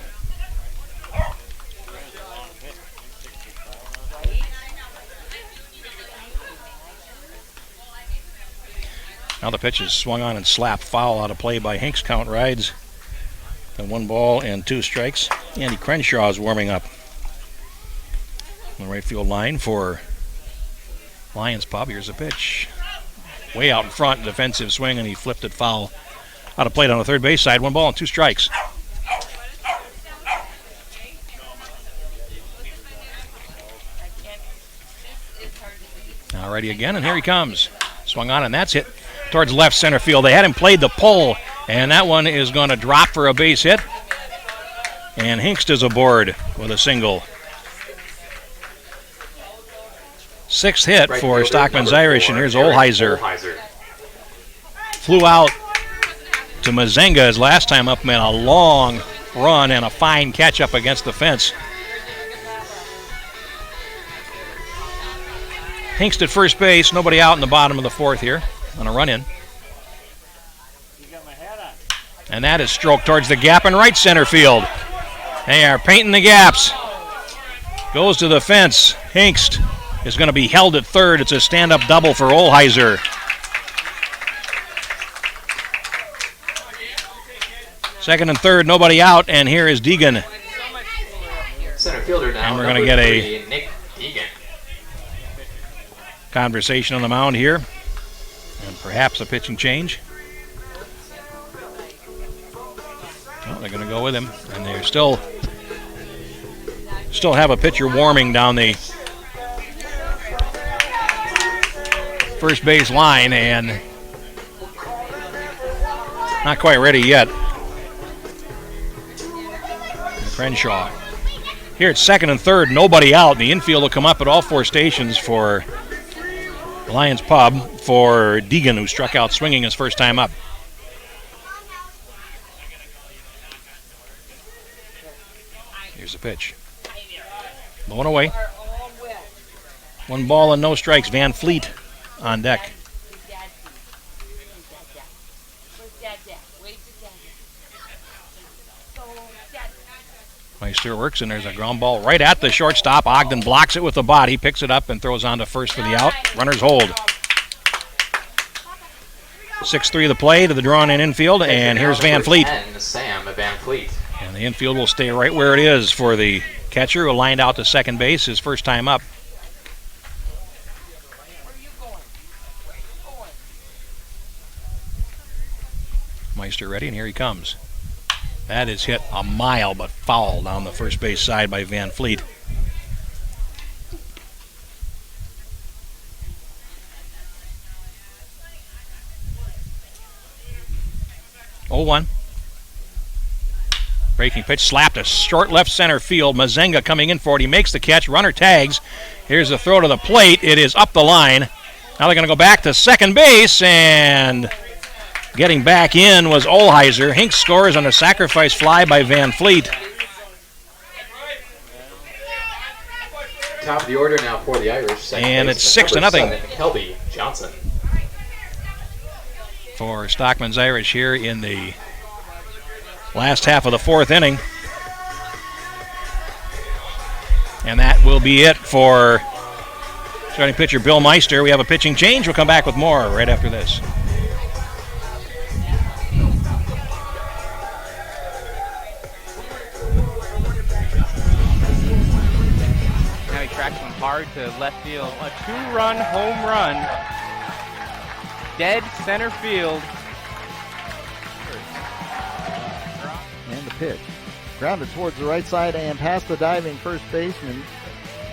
S1: Now the pitch is swung on and slapped. Foul out of play by Hingst. Count rides. And 1 ball and 2 strikes. Andy Crenshaw is warming up on the right field line for Lions Pub. Here's a pitch. Way out in front, defensive swing, and he flipped it foul. Out of plate on the third base side. 1 ball and 2 strikes. Now ready again, and here he comes. Swung on, and that's hit towards left center field. They had him played the pull, and that one is going to drop for a base hit. And Hingst is aboard with a single. 6th hit
S2: Right
S1: for
S2: fielder,
S1: Stockmen's
S2: number
S1: Irish,
S2: 4,
S1: and here's
S2: Eric
S1: Holheiser.
S2: Holheiser.
S1: Flew out to Mazenga his last time up, made a long run and a fine catch up against the fence. Hingst at first base, nobody out in the bottom of the 4th here on a run-in. And that is stroked towards the gap in right center field. They are painting the gaps. Goes to the fence. Hingst is going to be held at third. It's a stand-up double for Holheiser. Second and third, nobody out, and here is Deegan.
S2: Center fielder now,
S1: And we're going to get a
S2: 3, Nick Deegan.
S1: conversation on the mound here, and perhaps a pitching change. Well, they're going to go with him, and they're still have a pitcher warming down the first base line, and not quite ready yet. Crenshaw. Here at second and third, nobody out. The infield will come up at all four stations for Lions Pub for Deegan, who struck out swinging his first time up. Here's the pitch. Low and away. 1 ball and no strikes. Van Fleet on deck. Meister works, and there's a ground ball right at the shortstop. Ogden blocks it with the body, picks it up, and throws on to first for the out. Runners hold. 6-3 the play to the drawn-in infield, and here's Van Fleet.
S2: Sam Van Fleet.
S1: And the infield will stay right where it is for the catcher, who lined out to second base his first time up. Meister ready, and here he comes. That is hit a mile, but foul down the first base side by Van Fleet. Oh, 1. Breaking pitch, slapped a short left center field. Mazenga coming in for it. He makes the catch. Runner tags. Here's the throw to the plate. It is up the line. Now they're going to go back to second base, and getting back in was Holheiser. Hinks scores on a sacrifice fly by Van Fleet.
S2: Top of the order now for the Irish.
S1: And it's 6-0.
S2: Kelby Johnson.
S1: For Stockmen's Irish here in the last half of the fourth inning. And that will be it for starting pitcher Bill Meister. We have a pitching change. We'll come back with more right after this.
S4: Now he tracks one hard to left field. A 2-run home run. Dead center field.
S5: And the pitch. Grounded towards the right side and past the diving first baseman.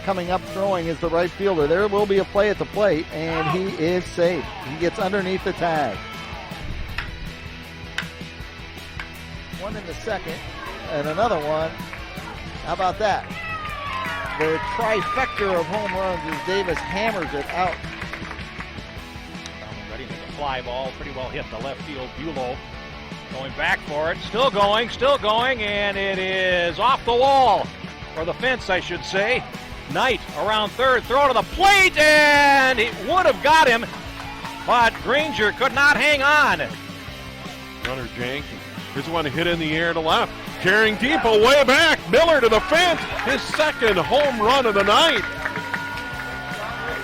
S5: Coming up throwing is the right fielder. There will be a play at the plate, and he is safe. He gets underneath the tag. One in the second, and another one. How about that? The trifecta of home runs as Davis hammers it out.
S1: Ready to make a fly ball. Pretty well hit the left field. Bulow going back for it. Still going, and it is off the wall. Or the fence, I should say. Knight around third. Throw to the plate, and it would have got him, but Granger could not hang on.
S6: Runner Jank. Here's one hit in the air to left. Carrying deep away back. Miller to the fence. His second home run of the night.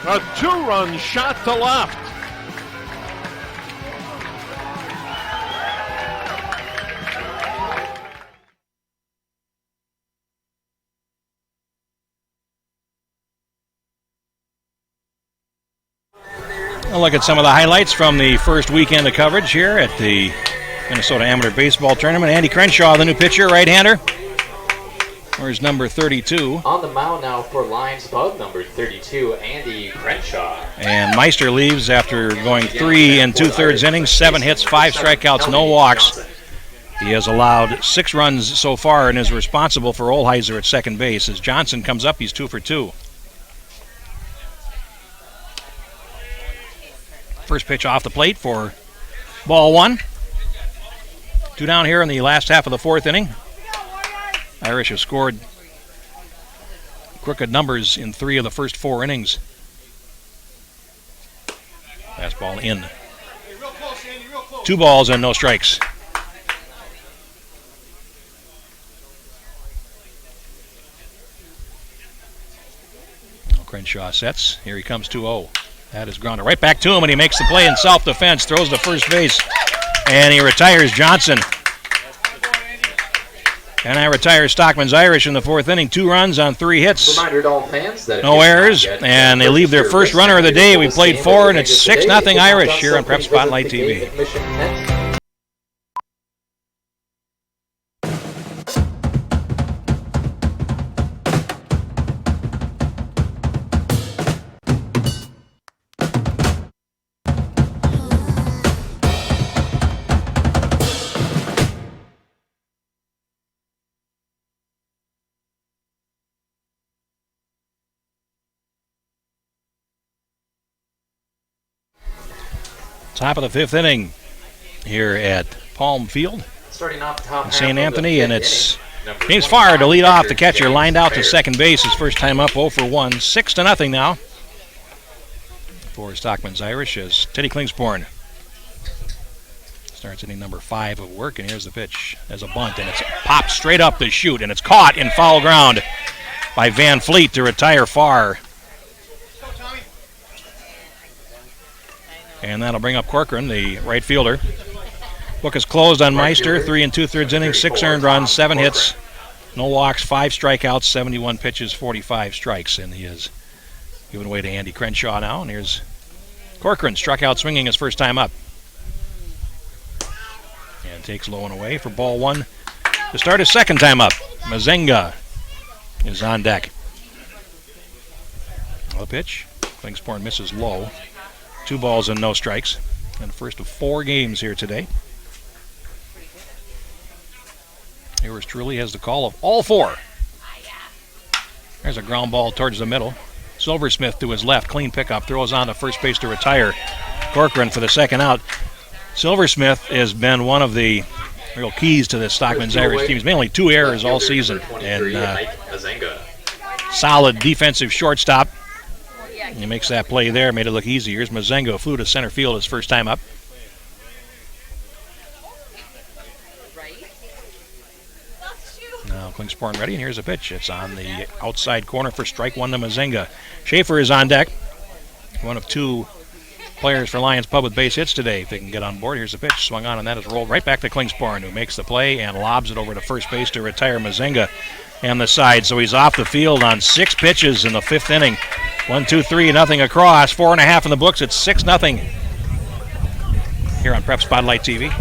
S6: A 2-run shot to left.
S1: We'll look at some of the highlights from the first weekend of coverage here at the Minnesota Amateur Baseball Tournament. Andy Crenshaw, the new pitcher, right-hander. Where's number 32?
S2: On the mound now for Lions Pub, number 32, Andy Crenshaw.
S1: And Meister leaves after going 3 2/3 innings, 7 hits, 5 strikeouts, no walks. He has allowed 6 runs so far and is responsible for Holheiser at second base. As Johnson comes up, he's 2 for 2. First pitch off the plate for ball 1. 2 down here in the last half of the fourth inning. Irish have scored crooked numbers in 3 of the first 4 innings. Fastball in. 2 balls and no strikes. Crenshaw sets. Here he comes 2-0. That is grounded right back to him, and he makes the play in self-defense, throws to first base, and he retires Johnson. And I retire Stockmen's Irish in the fourth inning. 2 runs on 3 hits.
S2: Reminder to all fans that
S1: no errors, and they leave their first runner of the day. We played 4, and it's 6-0 Irish here on Prep Spotlight TV. Top of the fifth inning here at Palm Field
S2: Starting off the top
S1: in
S2: half
S1: St.
S2: of the
S1: Anthony, and
S2: fifth
S1: it's
S2: inning,
S1: James
S2: number
S1: Farr to
S2: 25,
S1: lead off. The
S2: catcher,
S1: catcher lined out to
S2: James
S1: second base. His first time up, 0 for 1. 6-0 now for Stockman's Irish as Teddy Klingsborn starts inning number 5 of work. And here's the pitch as a bunt, and it's popped straight up the chute, and it's caught in foul ground by Van Fleet to retire Farr. And that'll bring up Corcoran, the right fielder. Book is closed on Meister. 3 2/3 innings, 6 earned runs, 7 hits, no walks, 5 strikeouts, 71 pitches, 45 strikes. And he is giving away to Andy Crenshaw now. And here's Corcoran, struck out swinging his first time up. And takes low and away for ball 1 to start his second time up. Mazenga is on deck. The pitch. Klingsborn misses low. 2 balls and no strikes. And the first of 4 games here today. Yours truly has the call of all 4. There's a ground ball towards the middle. Silversmith to his left. Clean pickup. Throws on to first base to retire Corcoran for the second out. Silversmith has been one of the real keys to this Stockman's Irish team. He's made only 2 errors all season. And solid defensive shortstop. He makes that play there, made it look easy. Here's Mazengo, flew to center field his first time up. Now Klingsborn ready, and here's a pitch. It's on the outside corner for strike 1 to Mazenga. Schaefer is on deck. One of 2 players for Lions Pub with base hits today. If they can get on board, here's the pitch. Swung on, and that is rolled right back to Klingsborn, who makes the play and lobs it over to first base to retire Mazenga and the side. So he's off the field on 6 pitches in the 5th inning. 1, 2, 3, nothing across. 4.5 in the books. It's 6-0 here on Prep Spotlight TV.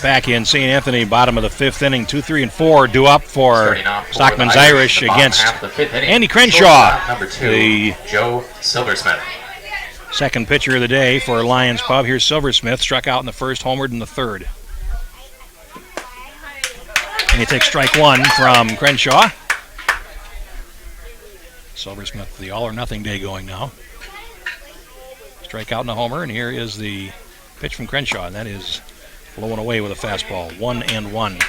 S1: Back in St. Anthony, bottom of the 5th inning, 2, 3, and 4 due up for Stockman's Irish against Andy Crenshaw, the
S2: Joe Silversmith.
S1: second pitcher of the day for Lions Pub. Here's Silversmith, struck out in the first, homered in the 3rd. And he takes strike 1 from Crenshaw. Silversmith, the all-or-nothing day going now. Strike out and a homer, and here is the pitch from Crenshaw, and that is low and away with a fastball. 1-1.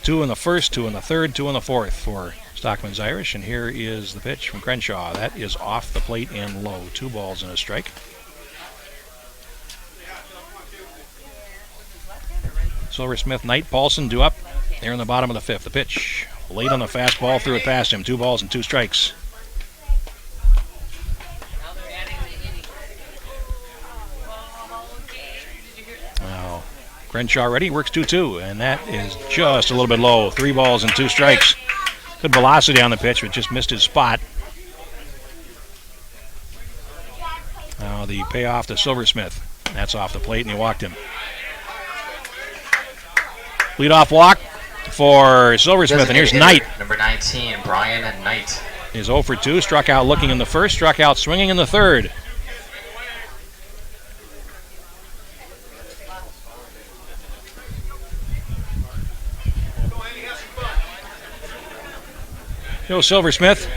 S1: 2 in the first, 2 in the 3rd, 2 in the 4th for Stockman's Irish. And here is the pitch from Crenshaw. That is off the plate and low. 2 balls and a strike. Silversmith, Knight, Paulson due up there in the bottom of the 5th. The pitch late on the fastball, threw it past him. 2 balls and 2 strikes. Now, Crenshaw ready, works 2-2, and that is just a little bit low. 3 balls and 2 strikes. Good velocity on the pitch, but just missed his spot. Now the payoff to Silversmith. That's off the plate, and he walked him. Leadoff walk for Silversmith, and here's Knight.
S2: Number 19, Brian Knight.
S1: Is 0 for 2, struck out looking in the 1st, struck out swinging in the 3rd. Joe Silversmith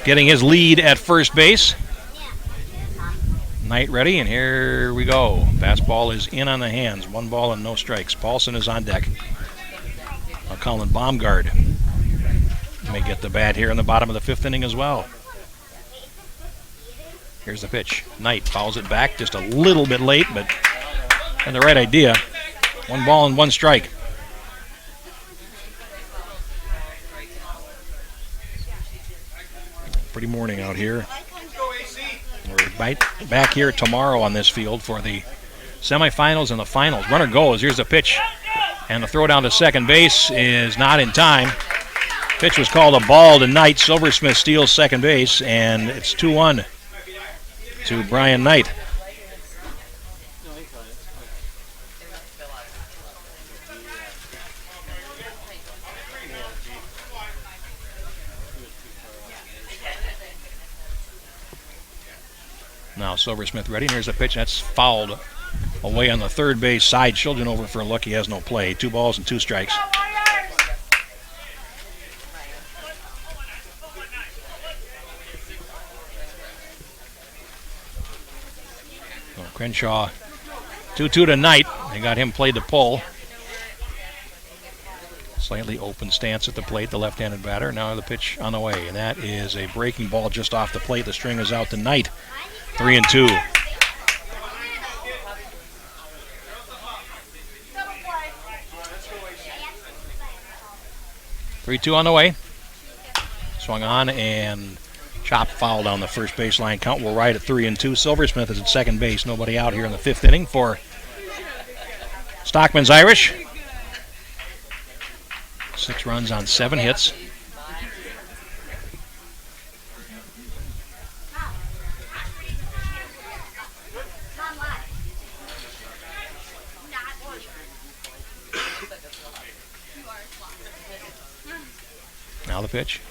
S1: getting his lead at first base. Knight ready, and here we go. Fastball is in on the hands. 1 ball and no strikes. Paulson is on deck. Colin Baumgard may get the bat here in the bottom of the 5th inning as well. Here's the pitch. Knight fouls it back just a little bit late, but had the right idea. 1 ball and 1 strike. Pretty morning out here. We're back here tomorrow on this field for the semifinals and the finals. Runner goes. Here's the pitch. And the throw down to second base is not in time. Pitch was called a ball to Knight. Silversmith steals second base, and it's 2-1 to Brian Knight. Now Silversmith ready, and here's a pitch that's fouled away on the third base side. Children over for a look. He has no play. 2 balls and 2 strikes. Well, Crenshaw 2-2 to Knight. They got him played to pull. Slightly open stance at the plate, the left-handed batter. Now the pitch on the way, and that is a breaking ball just off the plate. The string is out to Knight. 3-2. 3-2 on the way. Swung on and chopped foul down the first baseline. Count will ride at 3-2. Silversmith is at second base. Nobody out here in the 5th inning for Stockmen's Irish. 6 runs on 7 hits. Now the pitch.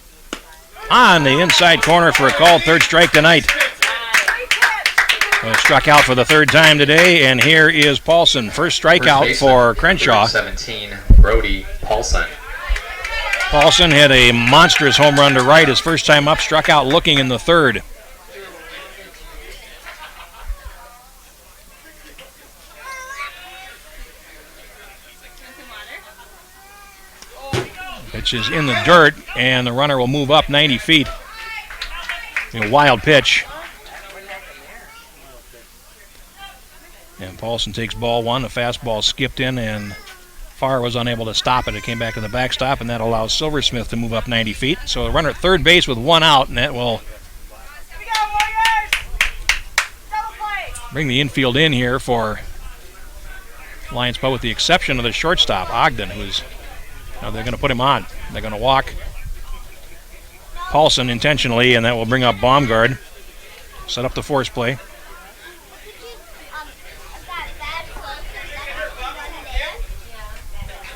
S1: On the inside corner for a call. 3rd strike tonight. Struck out for the 3rd time today, and here is Paulson. First strikeout for Crenshaw.
S2: 17, Brody Paulson.
S1: Paulson hit a monstrous home run to right his first time up. Struck out looking in the 3rd. Pitch is in the dirt, and the runner will move up 90 feet. A wild pitch. And Paulson takes ball 1. The fastball skipped in, and Farr was unable to stop it. It came back to the backstop, and that allows Silversmith to move up 90 feet. So a runner at third base with 1 out, and that will bring the infield in here for Lions Pub, with the exception of the shortstop, Ogden, who's now they're going to put him on. They're going to walk Paulson intentionally, and that will bring up Baumgard. Set up the force play.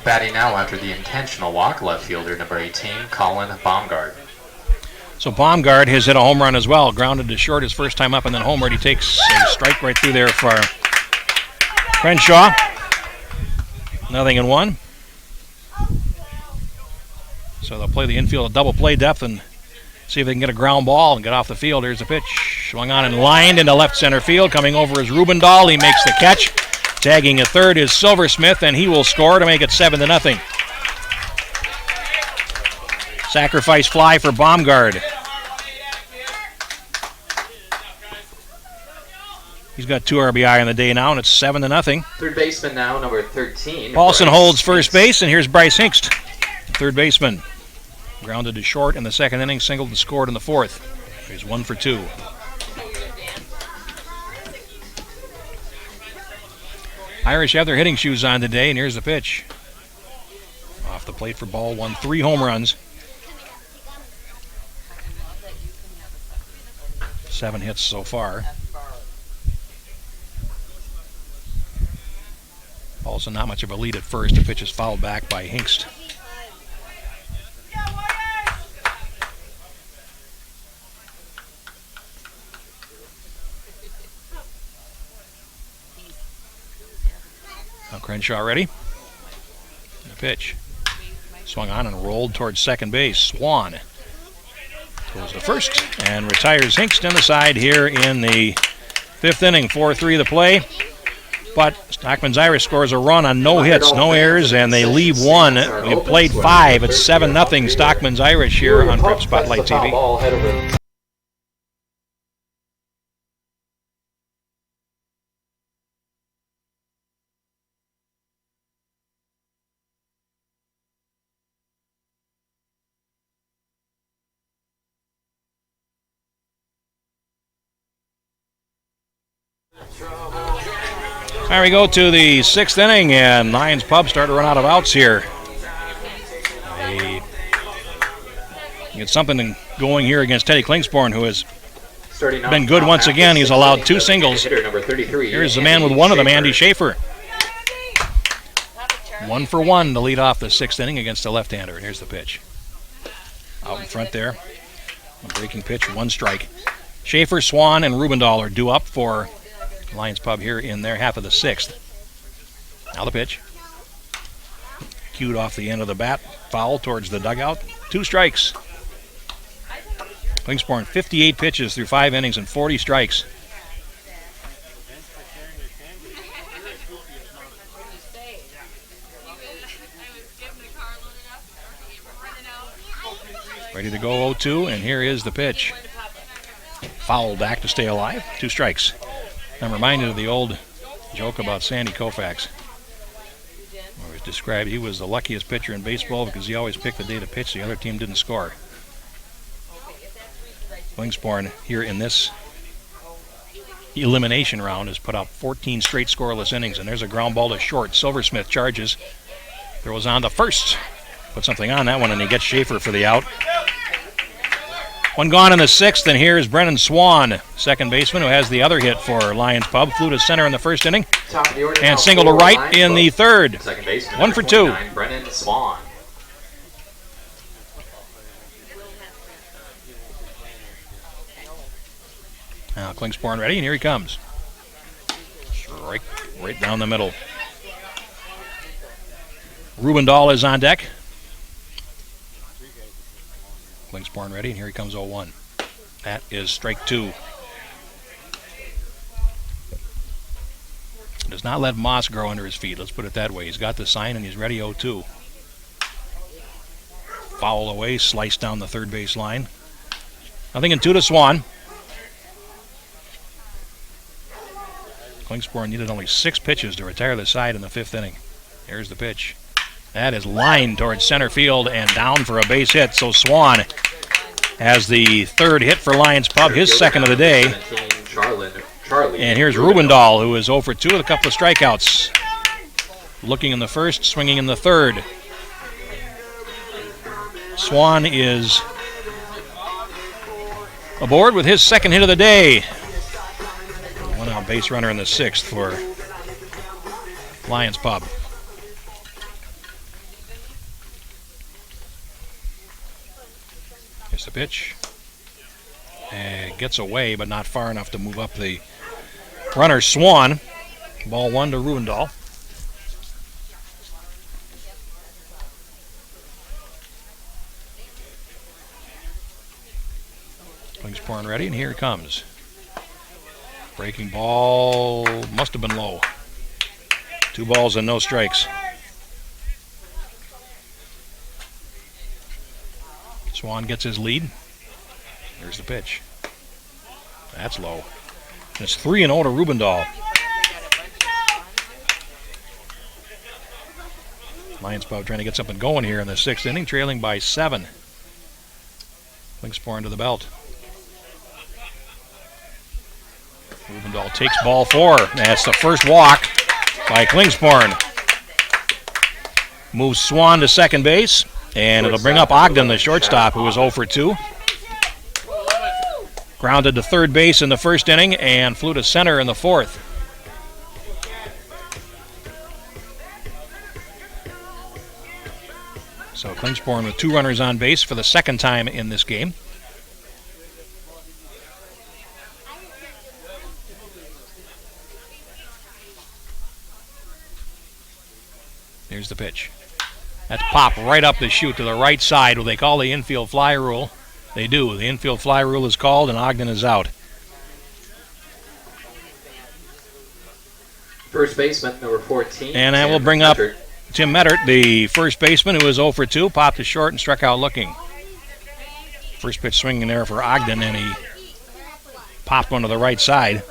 S2: Batting now after the intentional walk, left fielder number 18, Colin Baumgard.
S1: So Baumgard has hit a home run as well. Grounded to short his first time up, and then homered. He takes a strike right through there for Crenshaw. 0-1. So they'll play the infield a double play depth and see if they can get a ground ball and get off the field. Here's the pitch. Swung on and lined into left center field. Coming over is Rubendahl. He makes the catch. Tagging at third is Silversmith, and he will score to make it 7-0. Sacrifice fly for Baumgard. He's got 2 RBI on the day now, and it's 7-0.
S2: Third baseman now, number 13.
S1: Paulson
S2: Bryce
S1: holds first
S2: Hinks.
S1: base, and here's Bryce Hinkst, third baseman. Grounded to short in the 2nd inning, singled and scored in the 4th. He's 1 for 2. Irish have their hitting shoes on today, and here's the pitch. Off the plate for ball 1, 3 home runs. 7 hits so far. Also not much of a lead at first. The pitch is fouled back by Hinkst. Now Crenshaw ready. The pitch. Swung on and rolled towards second base. Swan goes to first and retires Hinkst in the side here in the 5th inning. 4-3 the play. But Stockmen's Irish scores a run on no hits, no errors, and they leave 1. We've played 5. It's 7-0 Stockmen's Irish here on Prep Spotlight TV. There we go to the 6th inning, and Lions Pub start to run out of outs here. They get something going here against Teddy Klingsporn, who has been good once again. He's allowed 2 singles. Here's the man with one of them, Andy Schaefer. 1 for 1 to lead off the 6th inning against the left-hander. And here's the pitch. Out in front there. A breaking pitch, 1 strike. Schaefer, Swan, and Rubendahl are due up for Lions Pub here in their half of the 6th. Now the pitch. Cued off the end of the bat. Foul towards the dugout. 2 strikes. Klingsporn, 58 pitches through 5 innings and 40 strikes. Ready to go 0-2, and here is the pitch. Foul back to stay alive. 2 strikes. I'm reminded of the old joke about Sandy Koufax. It was described he was the luckiest pitcher in baseball because he always picked the day to pitch. The other team didn't score. Klingsporn here in this elimination round has put out 14 straight scoreless innings, and there's a ground ball to short. Silversmith charges. Throws on to first. Put something on that one, and he gets Schaefer for the out. 1 gone in the 6th, and here's Brennan Swan, second baseman, who has the other hit for Lions Pub. Flew to center in the 1st inning, and single to right in the 3rd. 1 for 2.
S2: Brennan Swan.
S1: Now Klingsporn ready, and here he comes. Strike right down the middle. Rubendahl is on deck. Klingsporn ready, and here he comes 0-1. That is strike 2. Does not let moss grow under his feet, let's put it that way. He's got the sign, and he's ready 0-2. Foul away, sliced down the 3rd base line. Nothing in 2 to Swan. Klingsporn needed only 6 pitches to retire the side in the 5th inning. Here's the pitch. That is lined towards center field and down for a base hit. So Swan has the 3rd hit for Lions Pub, his 2nd of the day. And here's Rubendahl, who is 0 for 2 with a couple of strikeouts. Looking in the 1st, swinging in the 3rd. Swan is aboard with his 2nd hit of the day. 1 out base runner in the 6th for Lions Pub. Here's the pitch. And gets away, but not far enough to move up the runner. Swan. Ball 1 to Rubendahl. Klingsporn ready, and here it comes. Breaking ball must have been low. 2 balls and no strikes. Swan gets his lead. Here's the pitch. That's low. And it's 3-0 to Rubendahl. Lions Pub trying to get something going here in the 6th inning, trailing by 7. Klingsporn to the belt. Rubendahl takes ball 4. That's the first walk by Klingsporn. Moves Swan to 2nd base. And it'll bring up Ogden, the shortstop, who was 0 for 2. Grounded to 3rd base in the 1st inning and flew to center in the 4th. So Klingsporn with 2 runners on base for the 2nd time in this game. Here's the pitch. That's popped right up the chute to the right side, what they call the infield fly rule. They do. The infield fly rule is called, and Ogden is out.
S2: First baseman, number 14.
S1: And that will bring up Tim Mettert, the first baseman, who is 0 for 2, popped to short and struck out looking. First pitch swinging there for Ogden, and he popped one to the right side.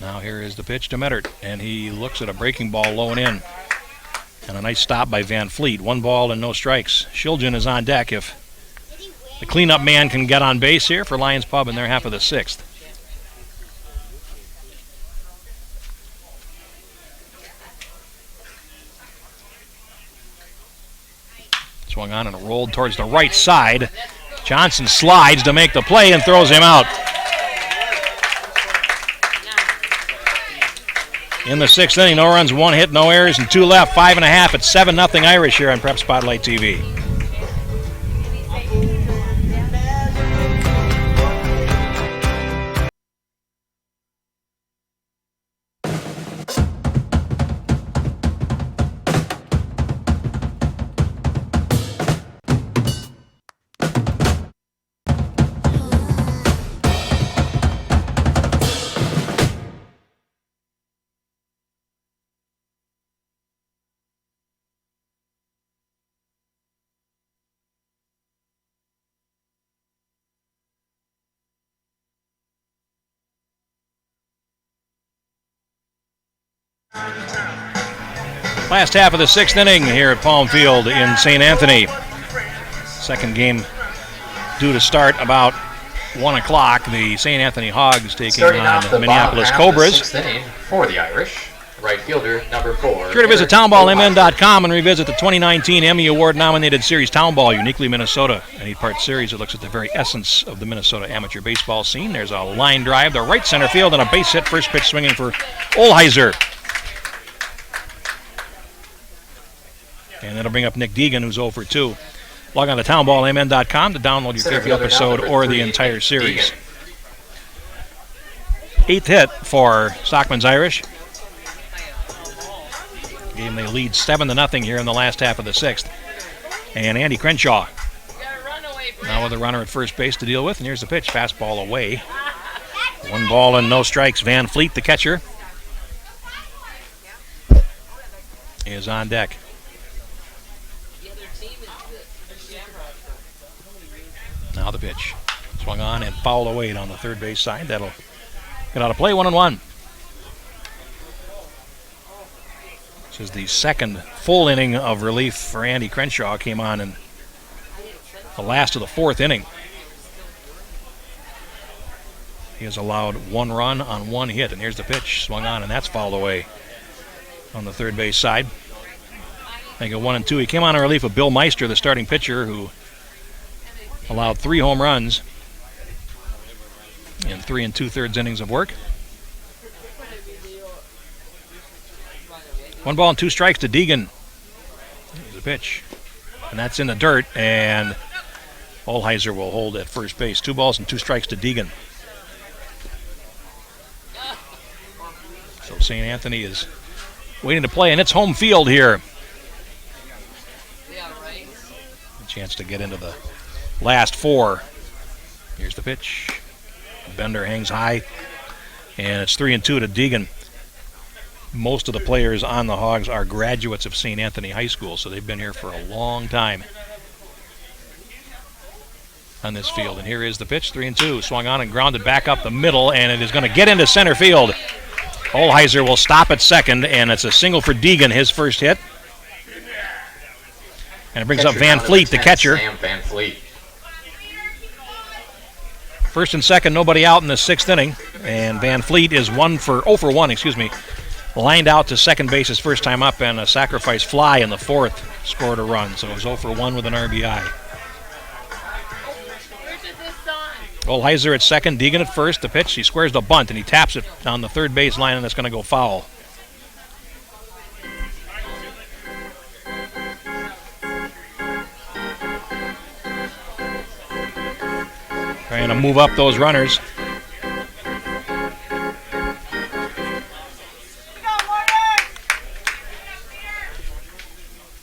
S1: Now here is the pitch to Mettert, and he looks at a breaking ball low and in. And a nice stop by Van Fleet. 1 ball and no strikes. Shiljan is on deck if the cleanup man can get on base here for Lions Pub in their half of the 6th. Swung on and rolled towards the right side. Johnson slides to make the play and throws him out. In the 6th inning, no runs, 1 hit, no errors, and 2 left. 5.5. It's 7-0 Irish here on Prep Spotlight TV. Last half of the 6th inning here at Palm Field in St. Anthony. Second game due to start about 1 o'clock. The St. Anthony Hogs taking on the Minneapolis Cobras.
S2: 6th inning for the Irish. Right fielder, number 4.
S1: Sure to visit townballmn.com and revisit the 2019 Emmy Award-nominated series Townball, Uniquely Minnesota. An 8-part series that looks at the very essence of the Minnesota amateur baseball scene. There's a line drive to right center field and a base hit. First pitch swinging for Holheiser. And that'll bring up Nick Deegan, who's 0 for 2. Log on to townballmn.com to download your favorite episode or the entire series. 8th hit for Stockmen's Irish. Game they lead 7-0 here in the last half of the 6th. And Andy Crenshaw now with a runner at first base to deal with. And here's the pitch, fastball away. 1 ball and no strikes. Van Fleet, the catcher, is on deck. Now the pitch. Swung on and fouled away on the third base side. That'll get out of play, 1-1. This is the second full inning of relief for Andy Crenshaw. Came on in the last of the 4th inning. He has allowed 1 run on 1 hit. And here's the pitch. Swung on and that's fouled away on the third base side. Make it 1-2. He came on in relief of Bill Meister, the starting pitcher, who allowed 3 home runs in 3 2/3 innings of work. 1 ball and 2 strikes to Deegan. Here's the pitch. And that's in the dirt, and Holheiser will hold at first base. 2 balls and 2 strikes to Deegan. So St. Anthony is waiting to play, and it's home field here. A chance to get into the last 4. Here's the pitch. Bender hangs high, and it's 3-2 to Deegan. Most of the players on the Hogs are graduates of St. Anthony High School, so they've been here for a long time on this field. And here is the pitch, 3-2. Swung on and grounded back up the middle, and it is going to get into center field. Holheiser will stop at second, and it's a single for Deegan, his first hit. And it brings up Van Fleet, the catcher.
S2: Sam Van Fleet.
S1: First and second, nobody out in the 6th inning. And Van Fleet is 0 for 1, lined out to second base his first time up, and a sacrifice fly in the 4th scored a run. So it was 0 for 1 with an RBI. Holheiser at second, Deegan at first. The pitch, he squares the bunt, and he taps it on the third base line, and it's going to go foul. Trying to move up those runners.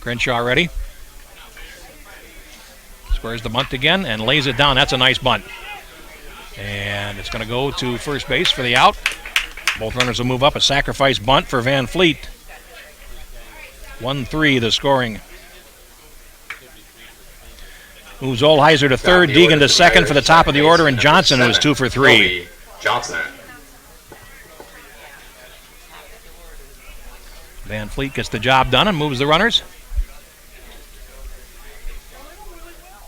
S1: Crenshaw ready. Squares the bunt again and lays it down. That's a nice bunt. And it's going to go to first base for the out. Both runners will move up. A sacrifice bunt for Van Fleet. 1-3 the scoring. Moves Holheiser to third, Deegan to second for the top of the order, and Johnson was 2 for 3.
S2: Johnson.
S1: Van Fleet gets the job done and moves the runners.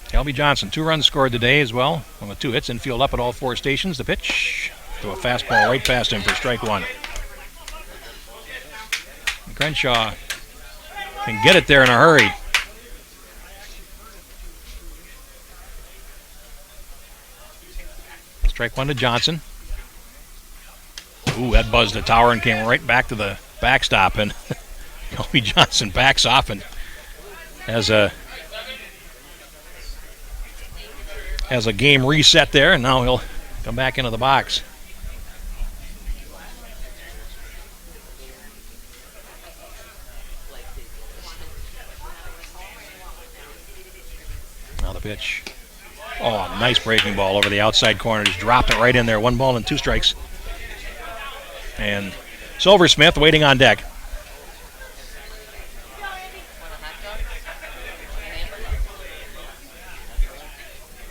S1: Kelby Johnson, 2 runs scored today as well. With 2 hits, infield up at all 4 stations. The pitch to a fastball right past him for strike 1. And Crenshaw can get it there in a hurry. Strike 1 to Johnson. Ooh, that buzzed the tower and came right back to the backstop. And Kelby Johnson backs off and has a game reset there, and now he'll come back into the box. Now the pitch. Oh, nice breaking ball over the outside corner. Just dropped it right in there. 1 ball and 2 strikes. And Silversmith waiting on deck.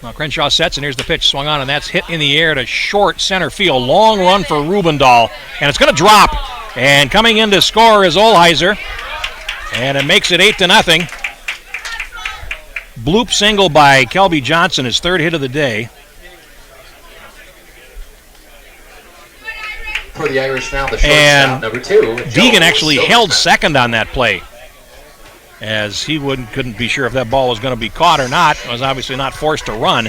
S1: Now Crenshaw sets, and here's the pitch. Swung on, and that's hit in the air to short center field. Long run for Rubendahl, and it's going to drop. And coming in to score is Holheiser, and it makes it 8-0. Bloop single by Kelby Johnson, his 3rd hit of the day.
S2: For the Irish now, the shortstop, number 2.
S1: Deegan actually held second on that play, as he couldn't be sure if that ball was going to be caught or not. It was obviously not forced to run.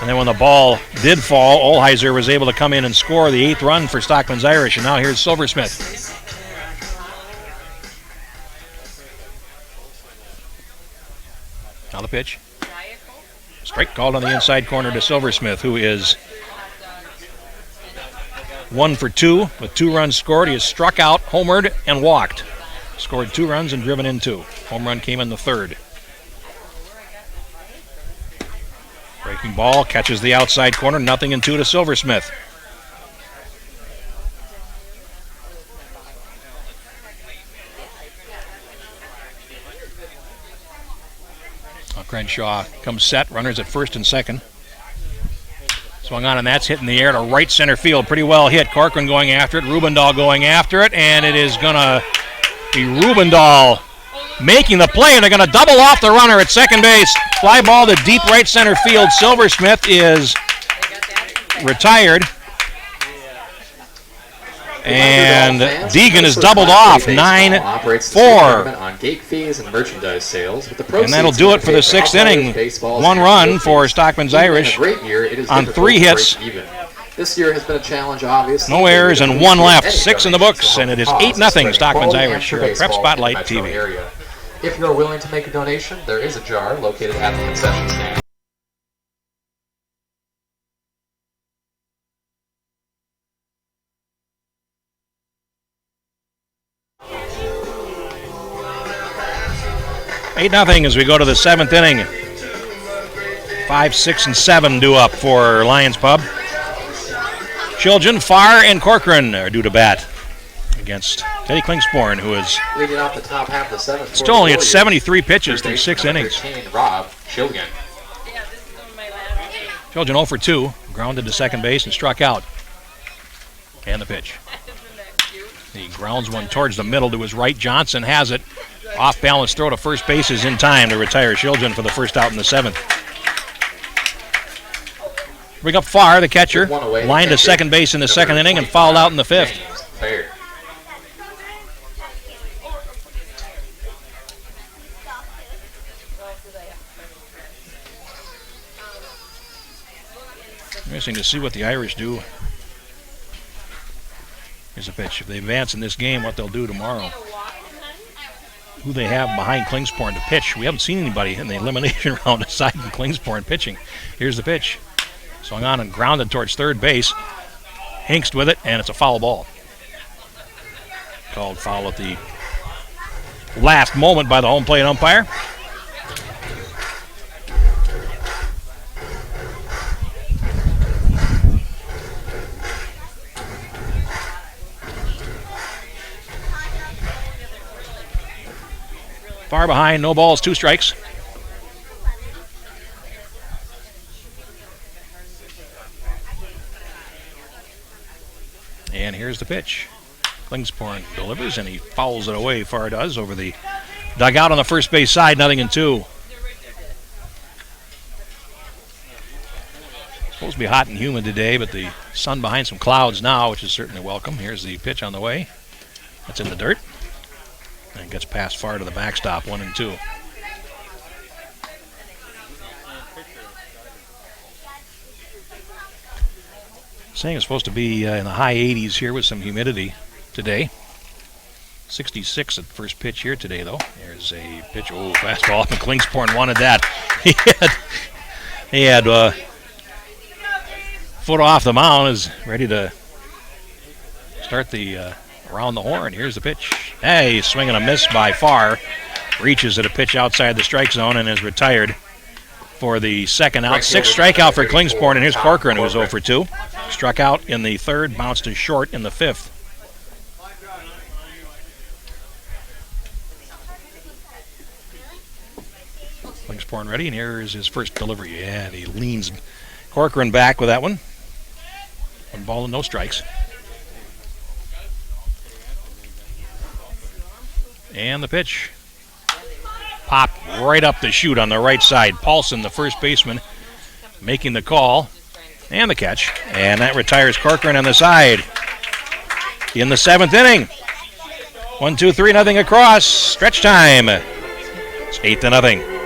S1: And then when the ball did fall, Holheiser was able to come in and score the 8th run for Stockmen's Irish. And now here's Silversmith. Now the pitch. Strike called on the inside corner to Silversmith, who is 1 for 2 with 2 runs scored. He has struck out, homered, and walked. Scored 2 runs and driven in 2. Home run came in the 3rd. Breaking ball catches the outside corner. 0-2 to Silversmith. Crenshaw comes set. Runners at first and second. Swung on, and that's hit in the air to right center field. Pretty well hit. Corcoran going after it. Rubendahl going after it. And it is going to be Rubendahl making the play, and they're going to double off the runner at second base. Fly ball to deep right center field. Silversmith is retired. And Deegan is doubled off, 9-4.
S2: On gate fees and merchandise sales.
S1: And that'll do it for the 6th inning. 1 run for Stockmen's Irish on 3 hits.
S2: This year has been a challenge, obviously.
S1: No errors and 1 left. 6 in the books, and it is 8-0 Stockmen's Irish here at Prep Spotlight TV.
S2: If you're willing to make a donation, there is a jar located at the concession stand.
S1: Eight nothing as we go to the 7th inning. 5, 6, and 7 due up for Lions Pub. Children, Farr, and Corcoran are due to bat against Teddy Klingsporn, who is
S2: leading off the top half of the 7th.
S1: Still only at 73 pitches through 6 innings.
S2: Rob Children.
S1: Children 0 for 2, grounded to second base and struck out. And the pitch. He grounds one towards the middle to his right. Johnson has it. Off balance throw to first base is in time to retire Children for the first out in the 7th. Bring up Farr, the catcher, lined to second base in the 2nd inning and fouled out in the 5th. Interesting to see what the Irish do. Here's a pitch. If they advance in this game, what they'll do tomorrow. Who they have behind Klingsporn to pitch. We haven't seen anybody in the elimination round aside from Klingsporn pitching. Here's the pitch. Swung on and grounded towards third base. Hinkst with it, and it's a foul ball. Called foul at the last moment by the home plate umpire. Far behind, no balls, 2 strikes. And here's the pitch. Klingsporn delivers, and he fouls it away. Far does over the dugout on the first base side. 0-2. Supposed to be hot and humid today, but the sun behind some clouds now, which is certainly welcome. Here's the pitch on the way. That's in the dirt. And gets past far to the backstop. 1-2. Saying it's supposed to be in the high 80s here with some humidity today. 66 at first pitch here today, though. There's a pitch. Oh, fastball. And Klingsporn wanted that. He had foot off the mound, is ready to start the around the horn. Here's the pitch. Hey, he's swinging a miss by far. Reaches at a pitch outside the strike zone and is retired for the second out. 6th strikeout for Klingsporn, and here's Corcoran, who was 0 for 2. Struck out in the third, bounced to short in the 5th. Klingsporn ready, and here is his first delivery. Yeah, and he leans Corcoran back with that one. 1 ball and no strikes. And the pitch. Popped right up the chute on the right side. Paulson, the first baseman, making the call. And the catch. And that retires Corcoran on the side. In the 7th inning. 1-2-3, 0 across. Stretch time. It's 8-0.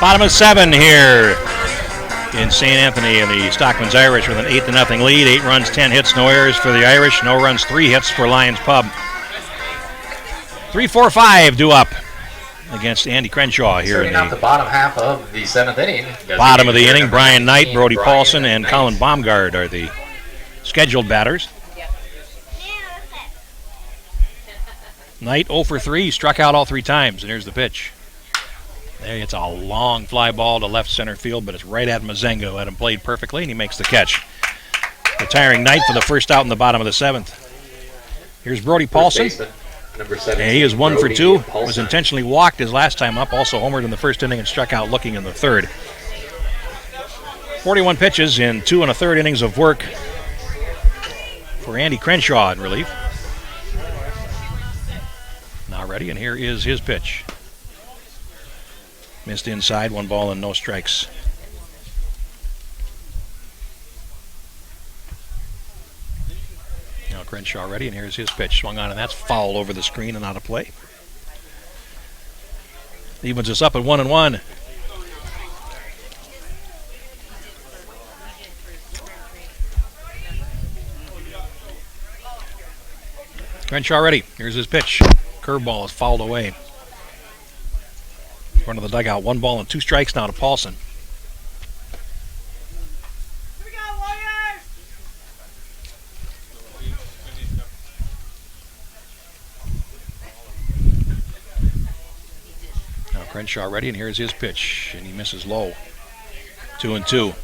S1: Bottom of 7 here in St. Anthony, and the Stockmen's Irish with an 8-0 lead. 8 runs, 10 hits, no errors for the Irish. No runs, 3 hits for Lions Pub. 3-4-5 due up against Andy Crenshaw here in
S2: the bottom half of the 7th inning.
S1: Bottom of the inning, Brian Knight, Brody Paulson, and Colin Baumgard are the scheduled batters. Knight 0 for 3, struck out all 3 times, and here's the pitch. There, it's a long fly ball to left center field, but it's right at Mazengo, who had him played perfectly, and he makes the catch. Retiring Knight for the first out in the bottom of the 7th. Here's Brody Paulson. And he is 1 for 2. Was intentionally walked his last time up, also homered in the first inning and struck out looking in the third. 41 pitches in 2 1/3 innings of work for Andy Crenshaw in relief. Now ready, and here is his pitch. Missed inside, 1 ball and no strikes. Now Crenshaw ready, and here's his pitch. Swung on, and that's foul over the screen and out of play. Evens us up at 1-1. Crenshaw ready. Here's his pitch. Curveball is fouled away. Front of the dugout. 1 ball and 2 strikes now to Paulson.
S3: Here we go, Warriors!
S1: Now Crenshaw ready, and here's his pitch, and he misses low. 2-2.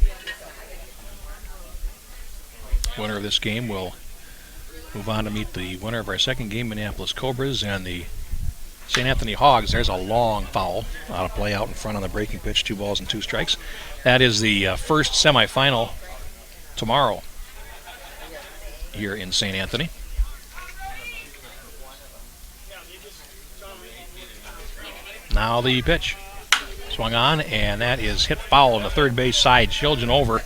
S1: Winner of this game will move on to meet the winner of our second game, Minneapolis Cobras, and the St. Anthony Hogs. There's a long foul out of play out in front on the breaking pitch. 2 balls and 2 strikes. That is the first semifinal tomorrow here in St. Anthony. Now the pitch. Swung on, and that is hit foul on the third base side. Shiljan over.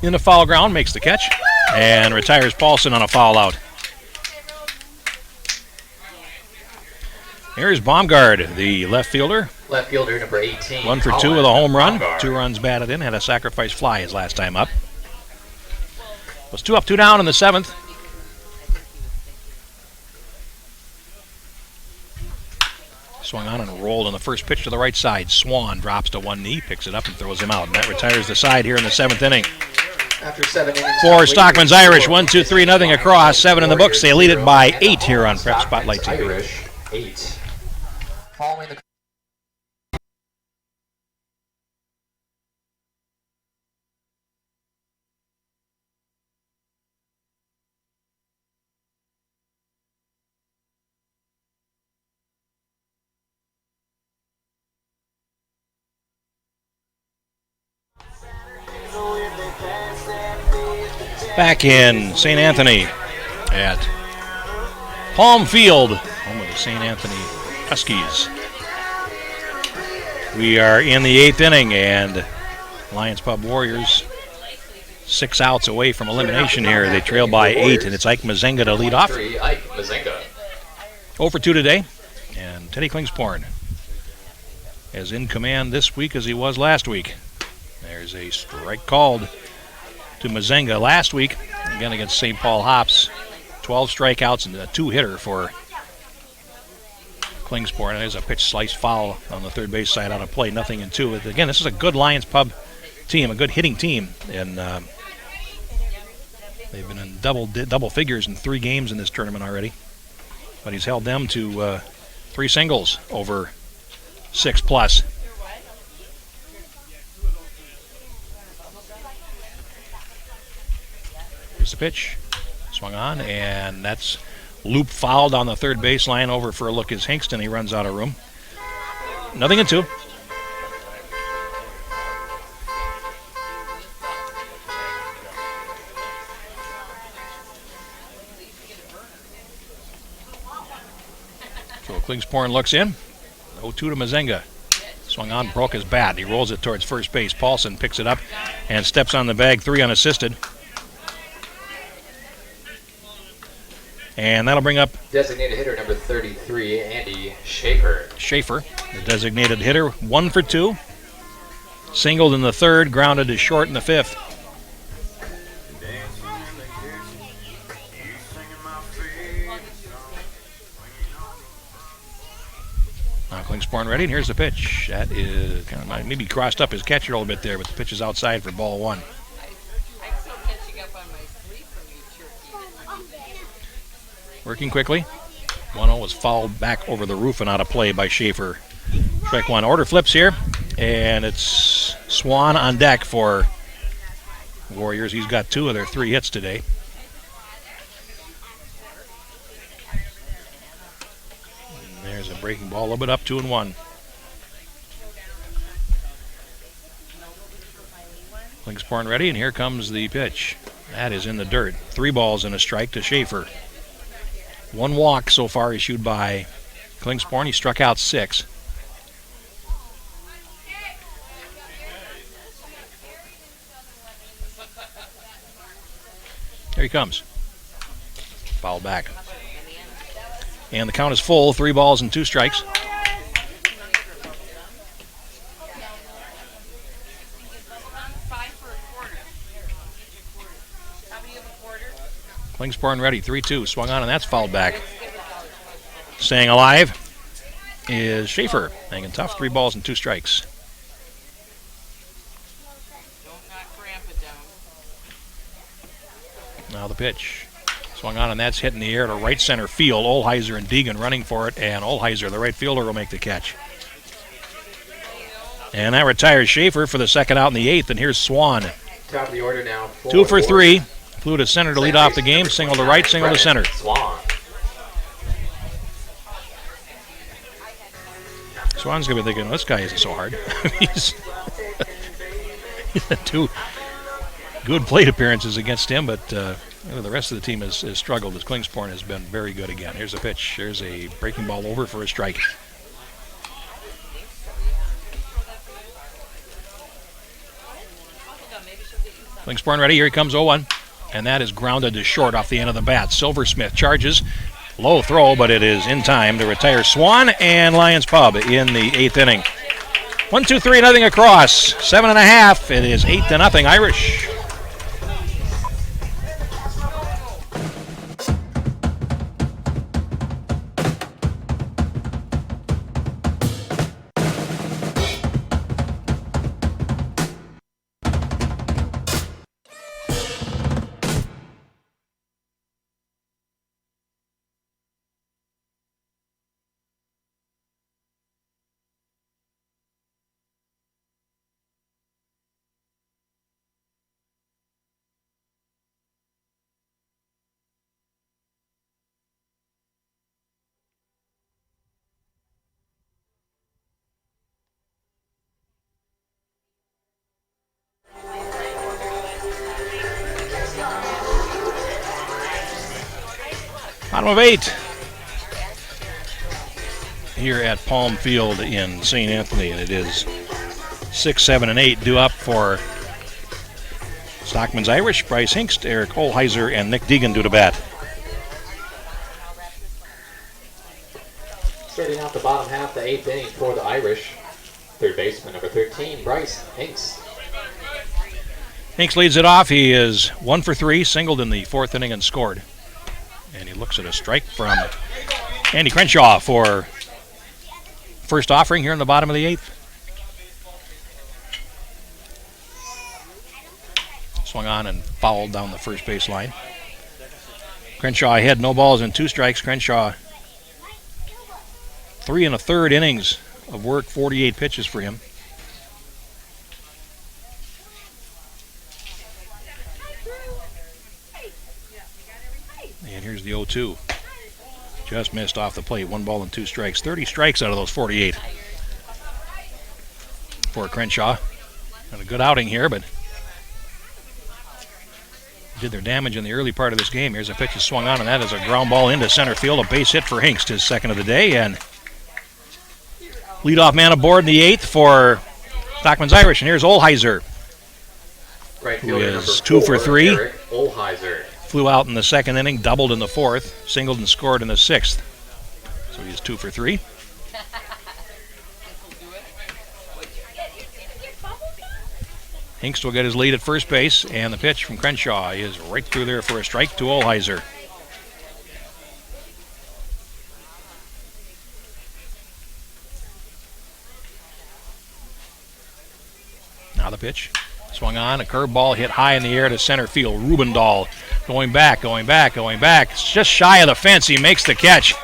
S1: in the foul ground, makes the catch, and retires Paulson on a foul out. Here's Baumgard, the left fielder.
S2: Left fielder number 18.
S1: 1 for 2 with a home run. 2 runs batted in. Had a sacrifice fly his last time up. Was 2 up, 2 down in the 7th. Swung on and rolled on the first pitch to the right side. Swan drops to one knee, picks it up and throws him out. And that retires the side here in the 7th inning.
S2: After 7 innings,
S1: For Stockmen's Irish, 1-2-3, nothing across. 7 in the books. They lead it by 8 here on Prep Spotlight TV.
S2: Irish 8. Following the
S1: Back in St. Anthony at Palm Field, home of the St. Anthony Huskies. We are in the 8th inning, and Lions Pub Warriors 6 outs away from elimination here. They trail by 8, and it's Ike Mazenga to lead off.
S2: Ike Mazenga.
S1: 0 for 2 today, and Teddy Klingsporn as in command this week as he was last week. There's a strike called to Mazenga last week, again against St. Paul Hops. 12 strikeouts and a 2-hitter for Klingsporn. There's a pitch slice foul on the third base side out of play, nothing in 2. Again, this is a good Lions Pub team, a good hitting team, and they've been in double figures in 3 games in this tournament already. But he's held them to 3 singles over 6 plus. Here's the pitch. Swung on, and that's loop fouled on the third baseline. Over for a look is Hinkston. He runs out of room. Nothing in 2. So Klingsporn looks in. 0-2 to Mazenga. Swung on, broke his bat. He rolls it towards first base. Paulson picks it up and steps on the bag, 3 unassisted. And that'll bring up
S2: designated hitter number 33, Andy Schaefer.
S1: Schaefer, the designated hitter, 1 for 2. Singled in the 3rd, grounded to short in the 5th. Now Klingsporn ready, and here's the pitch. That is kind of maybe crossed up his catcher a little bit there, but the pitch is outside for ball 1. Working quickly. 1-0 was fouled back over the roof and out of play by Schaefer. Strike 1. Order flips here, and it's Swan on deck for Warriors. He's got 2 of their 3 hits today. And there's a breaking ball, a little bit up, 2-1. Klingsporn ready, and here comes the pitch. That is in the dirt. 3 balls and a strike to Schaefer. 1 walk so far issued by Klingsporn. He struck out 6. Here he comes. Fouled back. And the count is full. 3 balls and 2 strikes. Klingsporn ready, 3-2, swung on, and that's fouled back. Staying alive is Schaefer, hanging tough, 3 balls and 2 strikes. Now the pitch. Swung on, and that's hit in the air to right center field. Holheiser and Deegan running for it, and Holheiser, the right fielder, will make the catch. And that retires Schaefer for the 2nd out in the 8th, and here's Swan.
S2: Top of the order now.
S1: 2 for 3. Flew to center to lead off the game. Single to right, single to center.
S2: Swan.
S1: Swan's going to be thinking, this guy isn't so hard. He's had 2 good plate appearances against him, but the rest of the team has struggled as Klingsporn has been very good again. Here's a pitch. Here's a breaking ball over for a strike. Klingsporn ready. Here he comes 0-1. And that is grounded to short off the end of the bat. Silversmith charges. Low throw, but it is in time to retire Swan and Lions Pub in the 8th inning. 1-2-3, nothing across. 7.5. It is 8-0 Irish. Bottom of 8 here at Palm Field in St. Anthony, and it is 6, 7, and 8 due up for Stockmen's Irish. Bryce Hinkst, Eric Holheiser, and Nick Deegan due to bat.
S2: Starting out the bottom half, the 8th inning for the Irish. Third baseman, number 13, Bryce Hinkst.
S1: Hinkst leads it off. He is 1 for 3, singled in the 4th inning and scored. And he looks at a strike from Andy Crenshaw for first offering here in the bottom of the 8th. Swung on and fouled down the first base line. Crenshaw ahead, no balls and 2 strikes. Crenshaw 3 1/3 innings of work, 48 pitches for him. And here's the 0-2. Just missed off the plate. 1 ball and 2 strikes. 30 strikes out of those 48 for Crenshaw. Had a good outing here, but did their damage in the early part of this game. Here's a pitch that's swung on, and that is a ground ball into center field. A base hit for Hinkst, his second of the day. And leadoff man aboard in the 8th for Stockmen's Irish. And here's Holheiser,
S2: Right
S1: who
S2: fielder
S1: is
S2: number
S1: 2 for
S2: 4,
S1: 3.
S2: Eric Holheiser.
S1: Flew out in the 2nd inning, doubled in the 4th, singled and scored in the 6th. So he's 2 for 3. Hinkst will get his lead at first base, and the pitch from Crenshaw is right through there for a strike to Holheiser. Now the pitch. Swung on, a curveball hit high in the air to center field. Rubendahl going back. It's just shy of the fence. He makes the catch.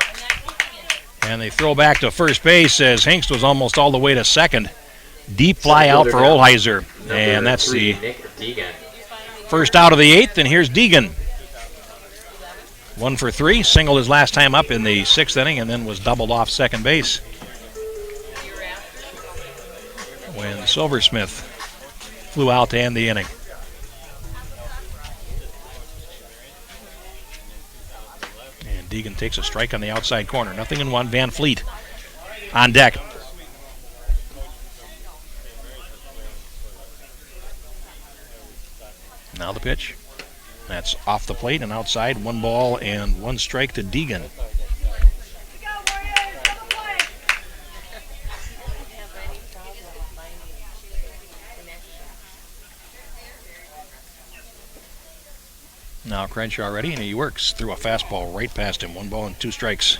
S1: And they throw back to first base as Hinkst was almost all the way to second. Deep fly out for Holheiser. And that's the first out of the 8th, and here's Deegan. 1 for 3, singled his last time up in the 6th inning and then was doubled off second base when Silversmith flew out to end the inning. And Deegan takes a strike on the outside corner. 0-1. Van Fleet on deck. Now the pitch. That's off the plate and outside. 1 ball and 1 strike to Deegan. Now Crenshaw ready, and he works through a fastball right past him. 1 ball and 2 strikes.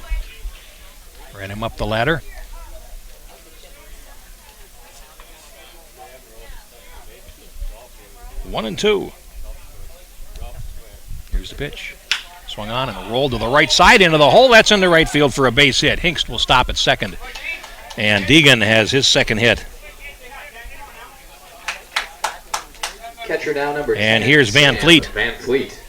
S1: Ran him up the ladder. One and 2. Here's the pitch. Swung on and rolled to the right side into the hole. That's into right field for a base hit. Hinkst will stop at second. And Deegan has his second hit.
S2: Catcher now, number 10.
S1: And here's Van Fleet.
S2: Van Fleet.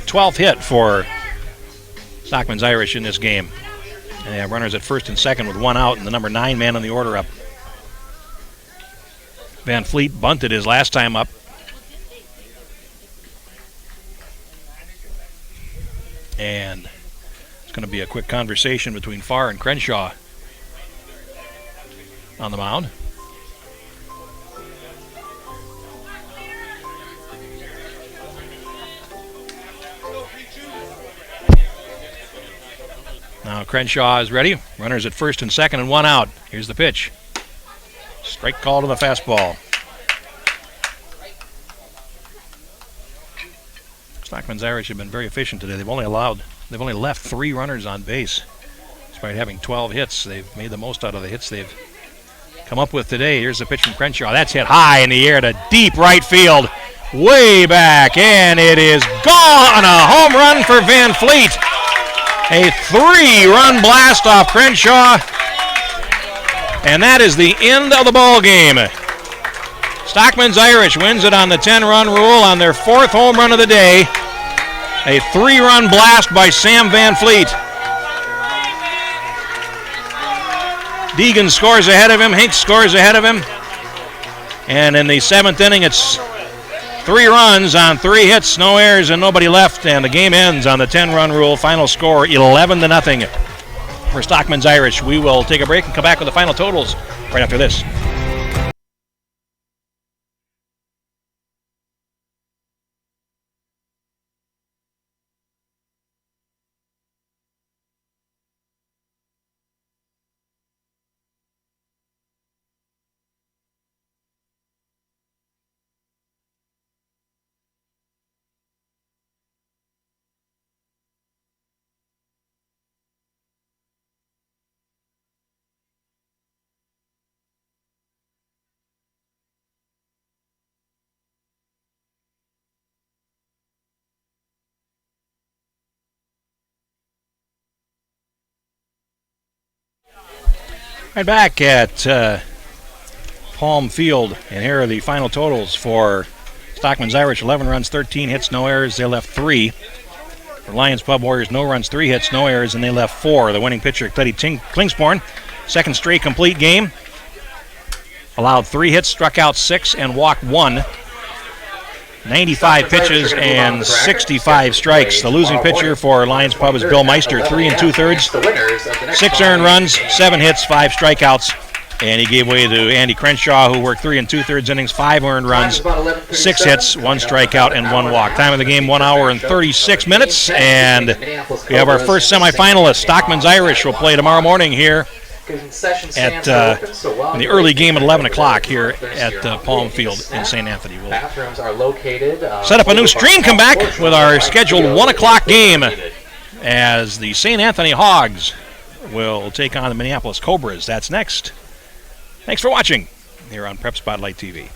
S1: 12th hit for Stockmen's Irish in this game. And they have runners at first and second with 1 out and the number 9 man on the order up. Van Fleet bunted his last time up. And it's going to be a quick conversation between Farr and Crenshaw. on the mound. Now Crenshaw is ready. Runners at first and second and one out. Here's the pitch. Strike call to the fastball. Stockmen's Irish have been very efficient today. They've only left 3 runners on base. Despite having 12 hits, they've made the most out of the hits they've come up with today. Here's the pitch from Crenshaw. That's hit high in the air to deep right field. Way back, and it is gone. A home run for Van Fleet. A 3-run blast off Crenshaw. And that is the end of the ball game. Stockmen's Irish wins it on the 10-run rule on their 4th home run of the day. A 3-run blast by Sam Van Fleet. Deegan scores ahead of him. Hinks scores ahead of him. And in the 7th inning, it's 3 runs on 3 hits, no errors, and nobody left. And the game ends on the 10-run rule. Final score 11-0 for Stockmen's Irish. We will take a break and come back with the final totals right after this. Right back at Palm Field, and here are the final totals for Stockmen's Irish. 11 runs, 13 hits, no errors. They left 3. For Lions Pub Warriors, no runs, 3 hits, no errors, and they left 4. The winning pitcher, Cletty Klingsporn, second straight complete game. Allowed 3 hits, struck out 6, and walked 1. 95 pitches and 65 strikes. The losing pitcher for Lions Pub is Bill Meister, 3 2/3. 6 earned runs, 7 hits, 5 strikeouts. And he gave way to Andy Crenshaw, who worked 3 2/3 innings, 5 earned runs, 6 hits, 1 strikeout, and 1 walk. Time of the game, 1 hour and 36 minutes. And we have our first semifinalist. Stockmen's Irish will play tomorrow morning here at in the early game at 11 o'clock here at Palm Field in St. Anthony. We'll set up a new stream, come back with our scheduled 1 o'clock game as the St. Anthony Hogs will take on the Minneapolis Cobras. That's next. Thanks for watching here on Prep Spotlight TV.